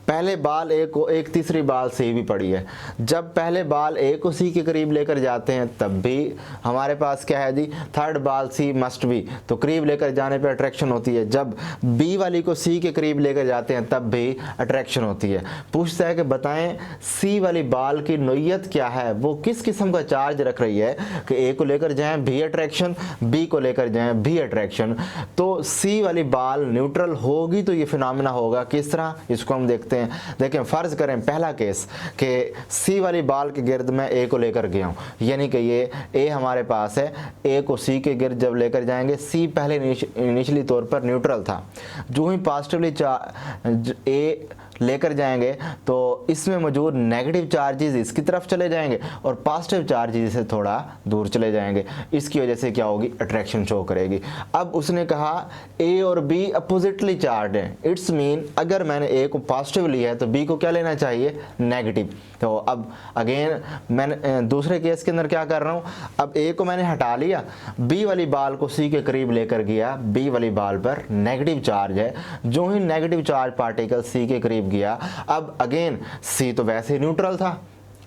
पहले बाल A को एक, तीसरी बाल C भी पड़ी है। जब पहले बाल A को C के करीब लेकर जाते हैं तब भी हमारे पास क्या है जी, थर्ड बाल C मस्ट बी, तो करीब लेकर जाने पे अट्रैक्शन होती है। जब B वाली को C के करीब लेकर जाते हैं तब भी अट्रैक्शन होती है। पूछता है कि बताएं C वाली बाल की नोयत क्या है, वो किस किस्म का चार्ज रख रही है कि A को लेकर जाएं B अट्रैक्शन, B को लेकर जाएं B अट्रैक्शन। तो C वाली बाल न्यूट्रल होगी तो ये फिनोमेना होगा। किस तरह, इसको हम देखते हैं। देखें, फर्ज करें पहला केस कि C वाली बाल के गिर्द मैं A को लेकर गया हूं, यानी कि ये A हमारे पास है, A को C के गिर्द जब लेकर जाएंगे, C पहले इनिशियली तौर पर न्यूट्रल था। जो ही पॉजिटिवली A लेकर जाएंगे तो इसमें मौजूद नेगेटिव चार्जेस इसकी तरफ चले जाएंगे और पॉजिटिव चार्जेस से थोड़ा दूर चले जाएंगे। इसकी वजह से क्या होगी, अट्रैक्शन शो करेगी। अब उसने कहा A और B अपोजिटली चार्ज हैं, इट्स मीन अगर मैंने A को पॉजिटिव लिया है तो B को क्या लेना चाहिए, नेगेटिव। तो अब अगेन मैंने दूसरे केस के अंदर क्या कर रहा हूँ, अब A को मैंने हटा लिया, B वाली बाल को C के करीब लेकर गया, B वाली बाल पर नेगेटिव चार्ज है। जो ही नेगेटिव चार्ज पार्टिकल C के करीब गया, अब अगेन C तो वैसे ही न्यूट्रल था,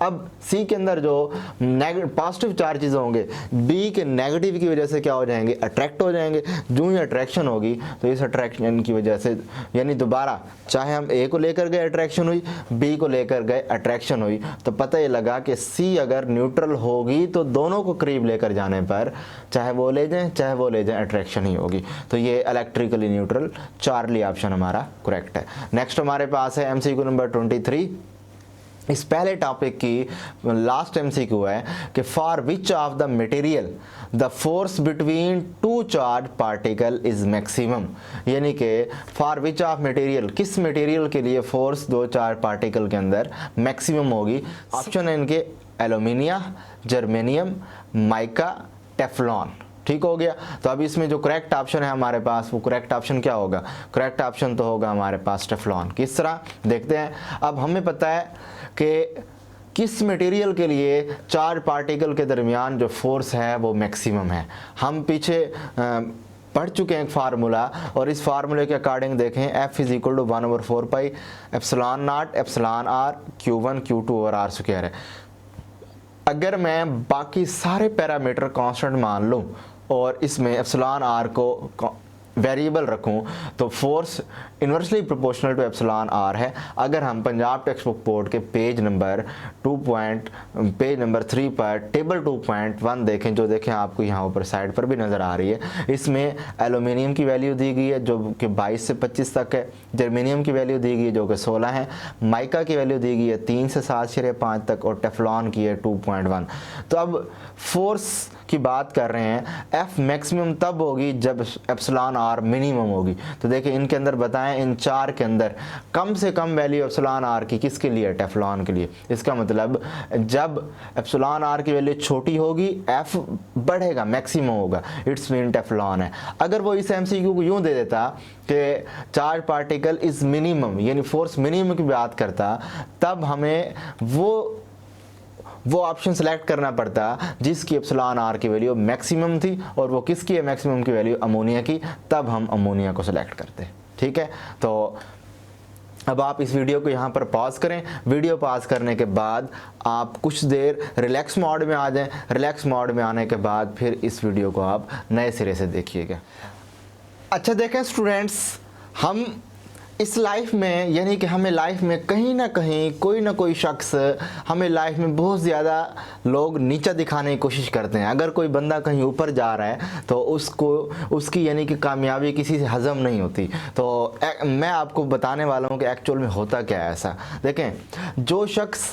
अब C के अंदर जो पॉजिटिव चार्जेस होंगे B के नेगेटिव की वजह से क्या हो जाएंगे, अट्रैक्ट हो जाएंगे। जो ही अट्रैक्शन होगी तो इस अट्रैक्शन की वजह से, यानी दोबारा चाहे हम A को लेकर गए अट्रैक्शन हुई, B को लेकर गए अट्रैक्शन हुई, तो पता ये लगा कि C अगर न्यूट्रल होगी तो दोनों को करीब लेकर जाने पर चाहे वो ले जाएं चाहे वो ले जाएं अट्रैक्शन ही होगी। तो ये इलेक्ट्रिकली न्यूट्रल, चार्ली ऑप्शन हमारा करेक्ट है। नेक्स्ट हमारे पास है MCQ नंबर 23। इस पहले टॉपिक की लास्ट MCQ है कि for which of the material the force between two charge particle is maximum, यानी कि फॉर विच ऑफ मटेरियल, किस मटेरियल के लिए फोर्स दो चार्ज पार्टिकल के अंदर मैक्सिमम होगी। ऑप्शन है इनके एल्यूमिनियम, जर्मेनियम, माइका, टेफ्लॉन। ठीक हो गया। तो अब इसमें जो करेक्ट ऑप्शन है हमारे पास, वो करेक्ट ऑप्शन क्या होगा, करेक्ट ऑप्शन तो होगा हमारे पास टेफ्लॉन। किस तरह देखते हैं। अब हमें पता है कि किस मटेरियल के लिए चार्ज पार्टिकल के दरमियान जो फोर्स है वो मैक्सिमम है। हम पीछे पढ़ चुके हैं एक फार्मूला, और इस फार्मूले के अकॉर्डिंग देखें F is equal to 1/4 pi epsilon nought epsilon R Q1 Q2 और R स्क्वायर है। अगर मैं बाकी सारे पैरामीटर कांस्टेंट मान लूँ और इसमें एप्सिलॉन R को वेरिएबल रखूं तो force inversely proportional to epsilon R है। अगर हम पंजाब टेक्स्ट बुक बोर्ड के पेज नंबर 3 पर टेबल 2.1 देखें, जो देखें आपको यहाँ ऊपर साइड पर भी नज़र आ रही है, इसमें एल्यूमिनियम की वैल्यू दी गई है जो कि 22 से 25 तक है, जर्मेनियम की वैल्यू दी गई है जो कि 16 है, माइका की वैल्यू दी गई है 3 से 7.5 तक और टेफ्लॉन की है 2.1। तो अब फोर्स की बात कर रहे हैं, F मैक्सिमम तब होगी जब एप्सिलॉन R मिनिमम होगी। तो देखिए इनके अंदर बताएं, इन चार के अंदर कम से कम वैल्यू एप्सिलॉन R की किसके लिए, टेफ्लॉन के लिए। इसका मतलब जब एप्सिलॉन R की वैल्यू छोटी होगी F बढ़ेगा, मैक्सिमम होगा, इट्स मीन टेफ्लॉन है। अगर वो इस MCQ को यूं दे देता कि चार्ज पार्टिकल इज मिनिमम, यानी फोर्स मिनिमम की बात करता, तब हमें वो ऑप्शन सेलेक्ट करना पड़ता जिसकी एप्सिलॉन R की वैल्यू मैक्सिमम थी, और वो किसकी है मैक्सिमम की वैल्यू, अमोनिया की, तब हम अमोनिया को सेलेक्ट करते। ठीक है। तो अब आप इस वीडियो को यहाँ पर पॉज करें। वीडियो पॉज करने के बाद आप कुछ देर रिलैक्स मोड में आ जाएं। रिलैक्स मोड में आने के बाद फिर इस वीडियो को आप नए सिरे से देखिएगा। अच्छा देखें स्टूडेंट्स, हम इस लाइफ में, यानी कि हमें लाइफ में कहीं ना कहीं कोई ना कोई शख्स, हमें लाइफ में बहुत ज़्यादा लोग नीचा दिखाने की कोशिश करते हैं। अगर कोई बंदा कहीं ऊपर जा रहा है तो उसकी यानी कि कामयाबी किसी से हज़म नहीं होती। तो मैं आपको बताने वाला हूँ कि एक्चुअल में होता क्या है ऐसा। देखें, जो शख्स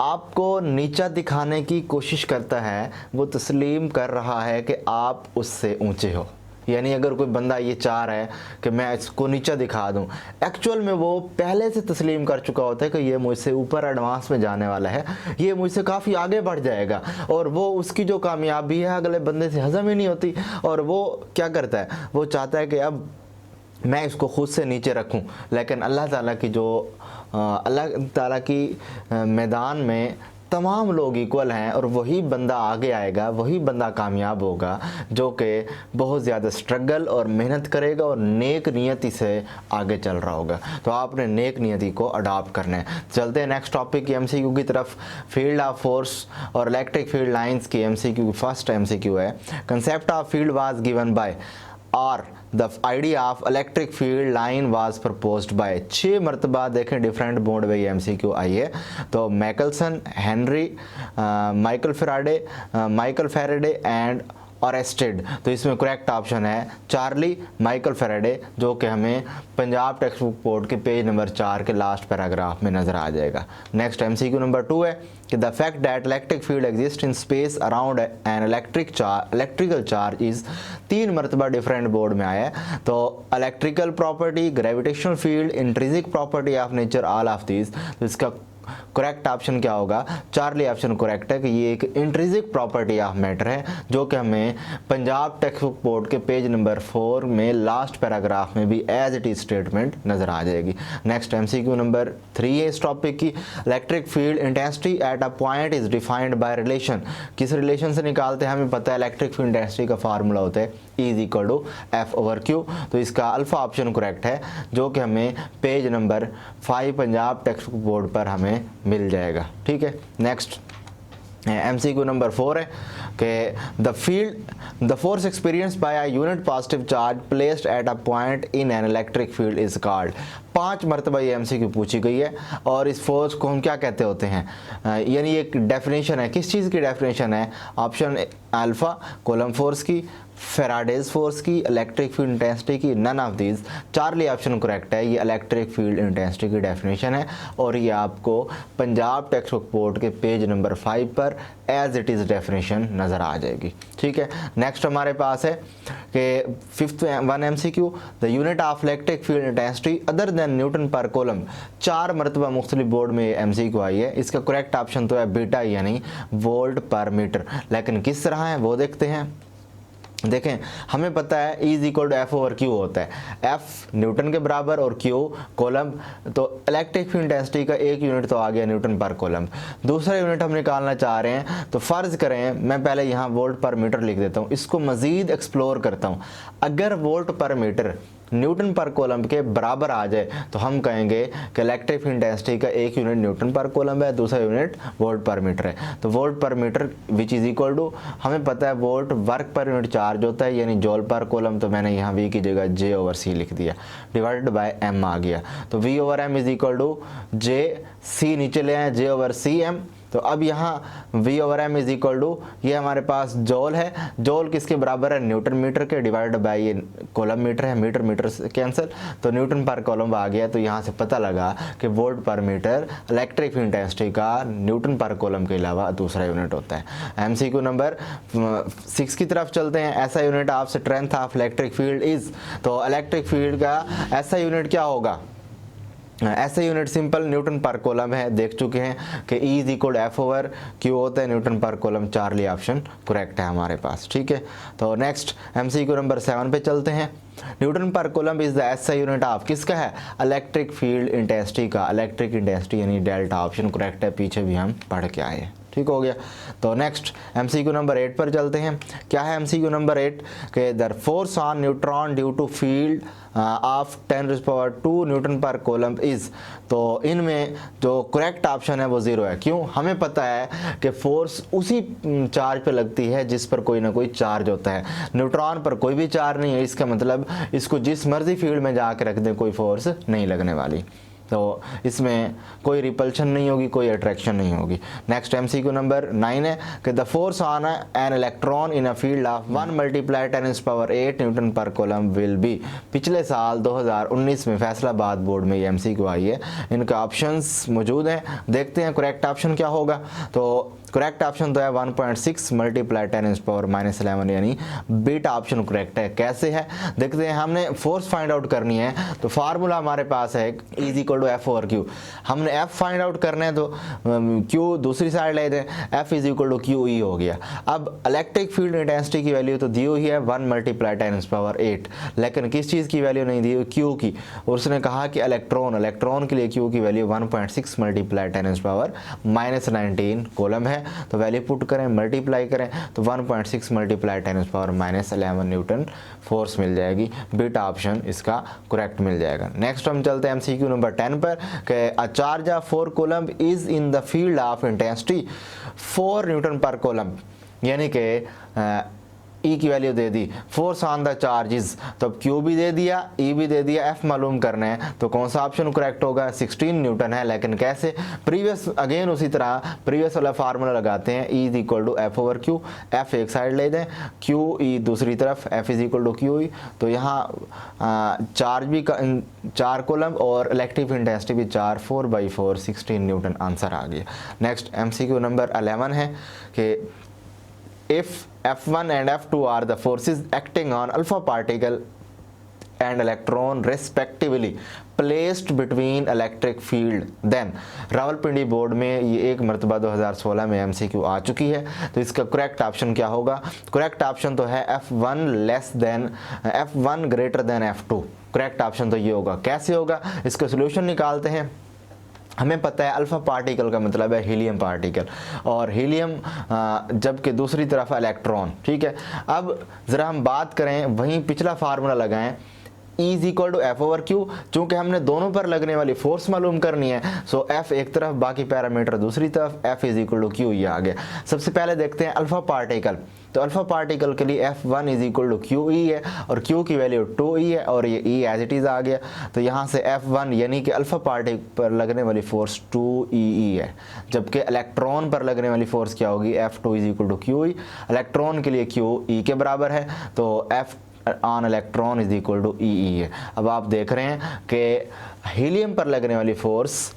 आपको नीचा दिखाने की कोशिश करता है वो तस्लीम कर रहा है कि आप उससे ऊँचे हो। यानी अगर कोई बंदा ये चाह रहा है कि मैं इसको नीचे दिखा दूं, एक्चुअल में वो पहले से तस्लीम कर चुका होता है कि ये मुझसे ऊपर एडवांस में जाने वाला है, ये मुझसे काफ़ी आगे बढ़ जाएगा, और वो उसकी जो कामयाबी है अगले बंदे से हजम ही नहीं होती, और वो क्या करता है, वो चाहता है कि अब मैं इसको खुद से नीचे रखूं। लेकिन अल्लाह ताला की मैदान में तमाम लोग इक्वल हैं, और वही बंदा आगे आएगा, वही बंदा कामयाब होगा जो कि बहुत ज़्यादा स्ट्रगल और मेहनत करेगा और नेक नियति से आगे चल रहा होगा। तो आपने नेक नियति को अडॉप्ट करना है। चलते हैं नेक्स्ट टॉपिक की एमसीक्यू की तरफ। फील्ड ऑफ फोर्स और इलेक्ट्रिक फील्ड लाइंस की एमसीक्यू की फर्स्ट एमसीक्यू है, concept of field was given by और the idea of electric field line was proposed by. 6 मरतबा देखें डिफरेंट बोर्ड में ये एमसीक्यू आई है। तो मैकलसन, हेनरी, माइकल फैराडे एंड ऑरेस्टेड। तो इसमें करेक्ट ऑप्शन है चार्ली माइकल फैराडे, जो कि हमें पंजाब टेक्स्ट बुक बोर्ड के पेज नंबर 4 के लास्ट पैराग्राफ में नजर आ जाएगा। नेक्स्ट एमसीक्यू नंबर 2 है कि the fact that electric field exist in space around an electrical charge is 3 मरतबा डिफरेंट बोर्ड में आया है। तो electrical property, gravitational field, intrinsic property of nature, all of these. तो इसका करेक्ट ऑप्शन क्या होगा? चार्ली ऑप्शन करेक्ट है कि ये एक इंट्रिंसिक प्रॉपर्टी ऑफ मैटर है, जो कि हमें पंजाब टेक्स्ट बुक बोर्ड के पेज नंबर 4 में लास्ट पैराग्राफ में भी एज इट इज स्टेटमेंट नजर आ जाएगी। नेक्स्ट एमसीक्यू नंबर 3 है इस टॉपिक की, electric field intensity at a point is defined by relation. किस रिलेशन से निकालते हैं? हमें पता है इलेक्ट्रिक फील्ड इंटेंसिटी का फार्मूला होता है E=F/Q। तो इसका अल्फा ऑप्शन करेक्ट है, जो कि हमें page number 5 Punjab text book board पर हमें मिल जाएगा। ठीक है। नेक्स्ट एमसीक्यू नंबर 4 है कि the force experience by a unit positive charge placed at a point in an electric field is called. 5 मरतबा ये एमसीक्यू पूछी गई है, और इस फोर्स को हम क्या कहते होते हैं? यानी एक डेफिनेशन है, किस चीज़ की डेफिनेशन है? ऑप्शन अल्फा कूलम फोर्स की, फेराडेज फोर्स की, इलेक्ट्रिक फील्ड इंटेंसिटी की, none of these. Charlie option correct है, ये इलेक्ट्रिक फील्ड इंटेंसिटी की डेफिनेशन है, और ये आपको पंजाब टेक्स्ट बुक बोर्ड के पेज नंबर 5 पर एज इट इज़ डेफिनेशन नज़र आ जाएगी। ठीक है। नेक्स्ट हमारे पास है कि 5th 1 MCQ, the unit of electric field intensity other than Newton per coulomb. 4 मरतबा मुख्तलिफ बोर्ड में एमसीक्यू आई है। इसका करेक्ट ऑप्शन तो है बीटा, यानी वोल्ट पर मीटर। लेकिन किस तरह है वो देखते हैं। देखें, हमें पता है E=F/Q होता है, F न्यूटन के बराबर और Q कूलम। तो इलेक्ट्रिक फील्ड इंटेंसिटी का एक यूनिट तो आ गया न्यूटन पर कूलम। दूसरा यूनिट हम निकालना चाह रहे हैं, तो फ़र्ज़ करें मैं पहले यहाँ वोल्ट पर मीटर लिख देता हूँ, इसको मज़ीद एक्सप्लोर करता हूँ। अगर volt per metre Newton per coulomb के बराबर आ जाए तो हम कहेंगे कि इलेक्ट्रिक फील्ड इंटेंसिटी का एक यूनिट न्यूटन पर कूलम है, दूसरा यूनिट वोल्ट पर मीटर है। तो volt per metre which is equal to, हमें पता है volt work per unit charge होता है, यानी जॉल पर कूलम। तो मैंने यहाँ V की जगह J/C लिख दिया, डिवाइडेड बाय M आ गया। तो V/M is equal to J/C, नीचे ले आए J/CM। तो अब यहाँ V/M इज इक्वल टू, ये हमारे पास जॉल है, जॉल किसके बराबर है? न्यूटन मीटर के, डिवाइड बाय ये कूलम मीटर है, मीटर मीटर से कैंसिल, तो न्यूटन पर कूलम आ गया। तो यहाँ से पता लगा कि volt per metre electric field intensity का न्यूटन पर कूलम के अलावा दूसरा यूनिट होता है। एमसीक्यू नंबर 6 की तरफ चलते हैं। ऐसा unit of strength of electric field is. तो इलेक्ट्रिक फील्ड का ऐसा यूनिट क्या होगा? ऐसे unit simple Newton per coulomb है, देख चुके हैं कि E=F/Q होता है Newton per coulomb. Charlie option correct है हमारे पास। ठीक है। तो नेक्स्ट एमसीक्यू नंबर 7 पे चलते हैं। Newton per coulomb is the SI unit of, किसका है? इलेक्ट्रिक फील्ड इंटेंसिटी का। इलेक्ट्रिक इंटेंसिटी यानी डेल्टा, ऑप्शन करेक्ट है, पीछे भी हम पढ़ के आए हैं। ठीक हो गया। तो नेक्स्ट एमसीक्यू नंबर 8 पर चलते हैं। क्या है एमसीक्यू नंबर 8 के the force on neutron due to field of 10⁻² newton per coulomb is. तो इनमें जो करेक्ट ऑप्शन है वो 0 है। क्यों? हमें पता है कि फोर्स उसी चार्ज पे लगती है जिस पर कोई ना कोई चार्ज होता है। न्यूट्रॉन पर कोई भी चार्ज नहीं है, इसका मतलब इसको जिस मर्जी फील्ड में जाकर रख दें कोई फोर्स नहीं लगने वाली। तो इसमें कोई रिपल्शन नहीं होगी, कोई अट्रैक्शन नहीं होगी। नेक्स्ट एमसीक्यू नंबर 9 है कि the force on an electron in a field of 1 × 10⁸ Newton per coulomb will be. पिछले साल 2019 में फैसलाबाद बोर्ड में ये एमसीक्यू आई है। इनका ऑप्शंस मौजूद हैं, देखते हैं करेक्ट ऑप्शन क्या होगा। तो करेक्ट ऑप्शन तो है 1.6 मल्टीप्लाई 10⁻⁻11 यानी बीटा ऑप्शन करेक्ट है। कैसे है देखते हैं। हमने फोर्स फाइंड आउट करनी है तो फार्मूला हमारे पास है is equal to F over Q. हमने एफ फाइंड आउट करना है तो क्यू दूसरी साइड ले दें, F is equal to Q E हो गया। अब इलेक्ट्रिक फील्ड इंटेंसिटी की वैल्यू तो दी हुई है 1 मल्टीप्लाई 10⁻8, लेकिन किस चीज़ की वैल्यू नहीं दी हुई, क्यू की। और उसने कहा कि इलेक्ट्रॉन के लिए क्यू की वैल्यू 1.6 मल्टीप्लाई 10⁻⁻19 कूलम है। तो वैल्यू पुट करें, मल्टीप्लाई करें तो 1.6 मल्टीप्लाई 10⁻⁻11 न्यूटन फोर्स मिल जाएगी। बीटा ऑप्शन इसका करेक्ट मिल जाएगा। नेक्स्ट हम चलते हैं एमसीक्यू नंबर 10 पर कि a charge of 4 coulomb is in the field of intensity 4 Newton per coulomb, यानी कि ई की value they the, force on the charges, तो अब क्यू भी दे दिया, ई भी दे दिया, एफ मालूम करना है तो कौन सा ऑप्शन करेक्ट होगा, 16 न्यूटन है। लेकिन कैसे, प्रीवियस अगेन उसी तरह प्रीवियस वाला फार्मूला लगाते हैं, E is equal to F over Q, F एक साइड ले दें, क्यू ई दूसरी तरफ, F is equal to Q E. तो यहाँ चार्ज भी 4 कूलम और इलेक्ट्रिक इंटेंसिटी भी 4, 4/4 16 न्यूटन आंसर आ गया। नेक्स्ट एमसीक्यू नंबर 11 है कि if F1 and F2 are the forces acting on alpha particle and electron respectively placed between electric field then Rawalpindi board में ये एक मरतबा 2016 में एमसीक्यू आ चुकी है। तो इसका करेक्ट ऑप्शन क्या होगा, करेक्ट ऑप्शन तो है F1 greater than F2। Correct option तो ये होगा। कैसे होगा, इसका सोल्यूशन निकालते हैं। हमें पता है अल्फा पार्टिकल का मतलब है हीलियम पार्टिकल, और हीलियम जबकि दूसरी तरफ इलेक्ट्रॉन। ठीक है, अब ज़रा हम बात करें, वहीं पिछला फार्मूला लगाएं, E is equal to F over Q. चूँकि हमने दोनों पर लगने वाली फोर्स मालूम करनी है, सो एफ एक तरफ बाकी पैरामीटर दूसरी तरफ, F is equal to Q ये आ गया। सबसे पहले देखते हैं अल्फा पार्टिकल। तो अल्फा पार्टिकल के लिए F1 is equal to Q E है और क्यू की वैल्यू 2e है और ये E एज इट इज़ आ गया। तो यहाँ से F1 यानी कि अल्फा पार्टिकल पर लगने वाली फोर्स 2e है, जबकि इलेक्ट्रॉन पर लगने वाली फोर्स क्या होगी, F2 is equal to Q E. Electron के लिए क्यू ई के बराबर है, तो F on electron is equal to E है। अब आप देख रहे हैं कि हीलियम पर लगने वाली फोर्स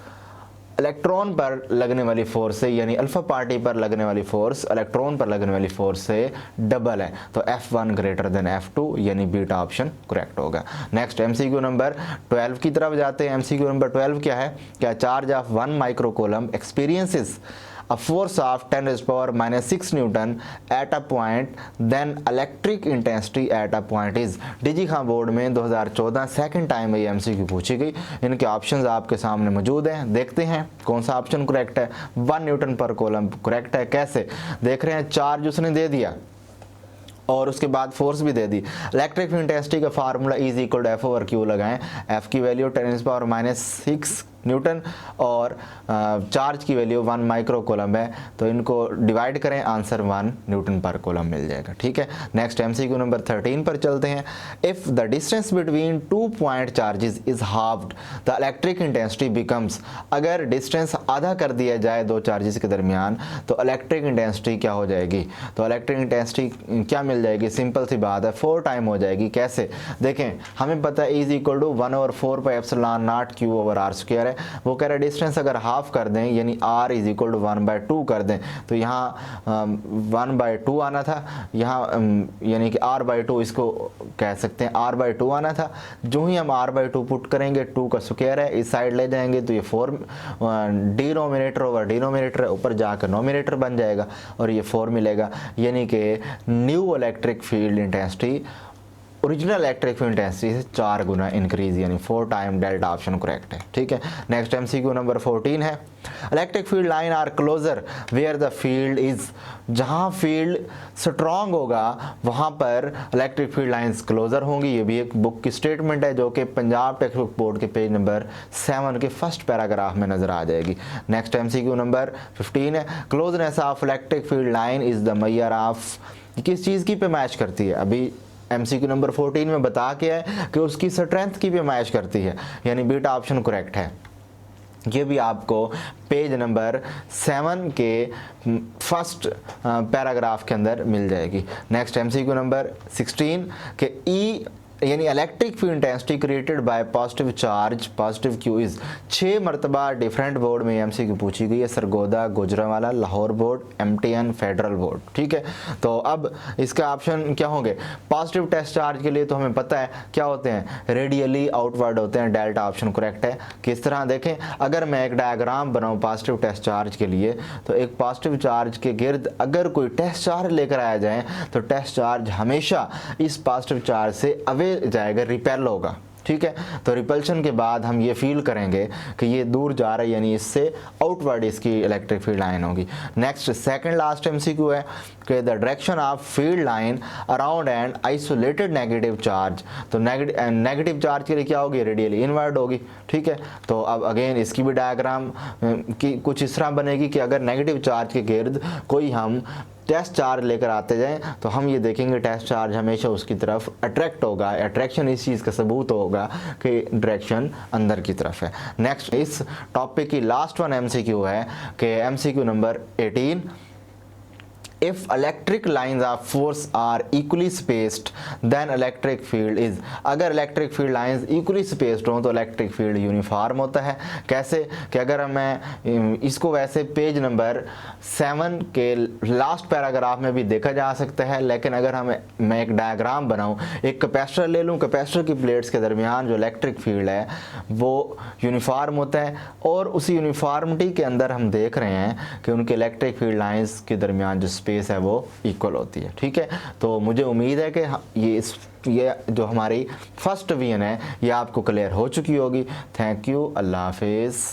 इलेक्ट्रॉन पर लगने वाली फोर्स से, यानी अल्फा पार्टी पर लगने वाली फोर्स इलेक्ट्रॉन पर लगने वाली फोर्स से डबल है। तो F1 ग्रेटर देन F2 यानी बीटा ऑप्शन करेक्ट होगा। नेक्स्ट एमसीक्यू नंबर 12 की तरफ जाते हैं। एमसीक्यू नंबर 12 क्या है, क्या charge of 1 microcoulomb experiences a force of 10⁻⁻6 Newton at a point, then electric intensity at a point is। DG Khan board में 2014 सेकंड टाइम ये एमसीक्यू पूछी गई। इनके ऑप्शंस आपके सामने मौजूद हैं, देखते हैं कौन सा ऑप्शन करेक्ट है। 1 न्यूटन पर कूलम करेक्ट है। कैसे देख रहे हैं, चार्ज उसने दे दिया और उसके बाद फोर्स भी दे दी। इलेक्ट्रिक इंटेंसिटी का formula is equal to F over Q लगाएं, एफ की वैल्यू 10⁻⁻6 न्यूटन और चार्ज की वैल्यू 1 माइक्रोकूलम है, तो इनको डिवाइड करें, आंसर 1 न्यूटन पर कूलम मिल जाएगा। ठीक है, नेक्स्ट एमसीक्यू नंबर 13 पर चलते हैं। If the distance between 2 point charges is halved the electric intensity becomes. अगर डिस्टेंस आधा कर दिया जाए दो चार्जेस के दरमियान तो इलेक्ट्रिक इंटेंसिटी क्या हो जाएगी, तो इलेक्ट्रिक इंटेंसिटी क्या मिल जाएगी, सिंपल सी बात है, 4 टाइम हो जाएगी। कैसे देखें, हमें पता है इज इक्वल टू 1/4πε0 Q/r² है। वो कह रहे डिस्टेंस अगर हाफ कर दें यानी r इज इक्वल टू 1/2 कर दें, तो यहाँ 1/2 आना था, यहाँ यानी कि r/2 इसको कह सकते हैं, r/2 आना था। जो ही हम r/2 पुट करेंगे, 2 का स्क्वायर है, इस साइड ले जाएंगे तो ये 4 डिनोमिनेटर ओवर डिनोमिनेटर ऊपर जाकर नोमिनेटर बन जाएगा और ये 4 मिलेगा। यानी कि new electric field intensity original electric field intensity से 4 गुना इंक्रीज, यानी 4 टाइम डेल्टा ऑप्शन करेक्ट है। ठीक है, नेक्स्ट एमसीक्यू नंबर 14 है। Electric field line are closer where the field is. जहां फील्ड स्ट्रांग होगा वहां पर इलेक्ट्रिक फील्ड लाइंस क्लोजर होंगी। ये भी एक बुक की स्टेटमेंट है जो कि पंजाब टेक्स्ट बुक बोर्ड के पेज नंबर 7 के फर्स्ट पैराग्राफ में नजर आ जाएगी। नेक्स्ट एमसीक्यू नंबर 15 है। Closeness of electric field line is the measure of, किस चीज़ की पैमाइश करती है, अभी एमसीक्यू नंबर 14 में बता के है कि उसकी स्ट्रेंथ की पैमाइश करती है, यानी बीटा ऑप्शन करेक्ट है। ये भी आपको पेज नंबर 7 के फर्स्ट पैराग्राफ के अंदर मिल जाएगी। नेक्स्ट एमसीक्यू नंबर 16 के ई यानी electric field intensity created by positive charge positive Q is 6 मरतबा डिफरेंट बोर्ड में एमसीक्यू पूछी गई है, Sargodha, Gujranwala, Lahore board, MTN, federal board. ठीक है, तो अब इसका ऑप्शन क्या होंगे? पॉजिटिव टेस्ट चार्ज के लिए तो हमें पता है क्या होते हैं, रेडियली आउटवर्ड होते हैं, डेल्टा ऑप्शन करेक्ट है। किस तरह देखें, अगर मैं एक डायग्राम बनाऊं पॉजिटिव टेस्ट चार्ज के लिए, तो एक पॉजिटिव चार्ज के गिर्द अगर कोई टेस्ट चार्ज लेकर आया जाए तो टेस्ट चार्ज हमेशा इस पॉजिटिव चार्ज से अवे जाएगा, रिपेल होगा। ठीक है, तो रिपल्शन के बाद हम ये फील करेंगे कि ये दूर जा रहा है, यानी इससे आउटवर्ड इसकी इलेक्ट्रिक फील्ड लाइन होगी। नेक्स्ट सेकंड लास्ट एमसीक्यू है कि the direction of field line around and isolated negative charge, तो नेगेटिव चार्ज के लिए क्या होगी? रेडियली इनवर्ड होगी। ठीक है, तो अब अगेन इसकी भी डायग्राम की कुछ इस तरह बनेगी कि अगर नेगेटिव चार्ज के गिर्द कोई हम टेस्ट चार्ज लेकर आते जाएं तो हम ये देखेंगे टेस्ट चार्ज हमेशा उसकी तरफ अट्रैक्ट होगा। अट्रैक्शन इस चीज़ का सबूत होगा कि डायरेक्शन अंदर की तरफ है। नेक्स्ट इस टॉपिक की लास्ट वन एमसीक्यू है कि MCQ number 18, if electric lines of force are equally spaced then electric field is, अगर electric field lines equally spaced हों तो electric field यूनिफॉर्म होता है। कैसे कि अगर मैं इसको वैसे पेज नंबर 7 के लास्ट पैराग्राफ में भी देखा जा सकता है, लेकिन अगर मैं एक डायग्राम बनाऊं, एक कैपेसिटर ले लूं, कैपेसिटर की प्लेट्स के दरमियान जो इलेक्ट्रिक फील्ड है वो यूनिफॉर्म होता है, और उसी यूनिफॉर्मिटी के अंदर हम देख रहे हैं कि उनके इलेक्ट्रिक फील्ड लाइंस के दरमियान जो स्पेस है वो इक्वल होती है। ठीक है, तो मुझे उम्मीद है कि ये जो हमारी फर्स्ट डिवीजन है ये आपको क्लियर हो चुकी होगी। थैंक यू, अल्लाह हाफिज़।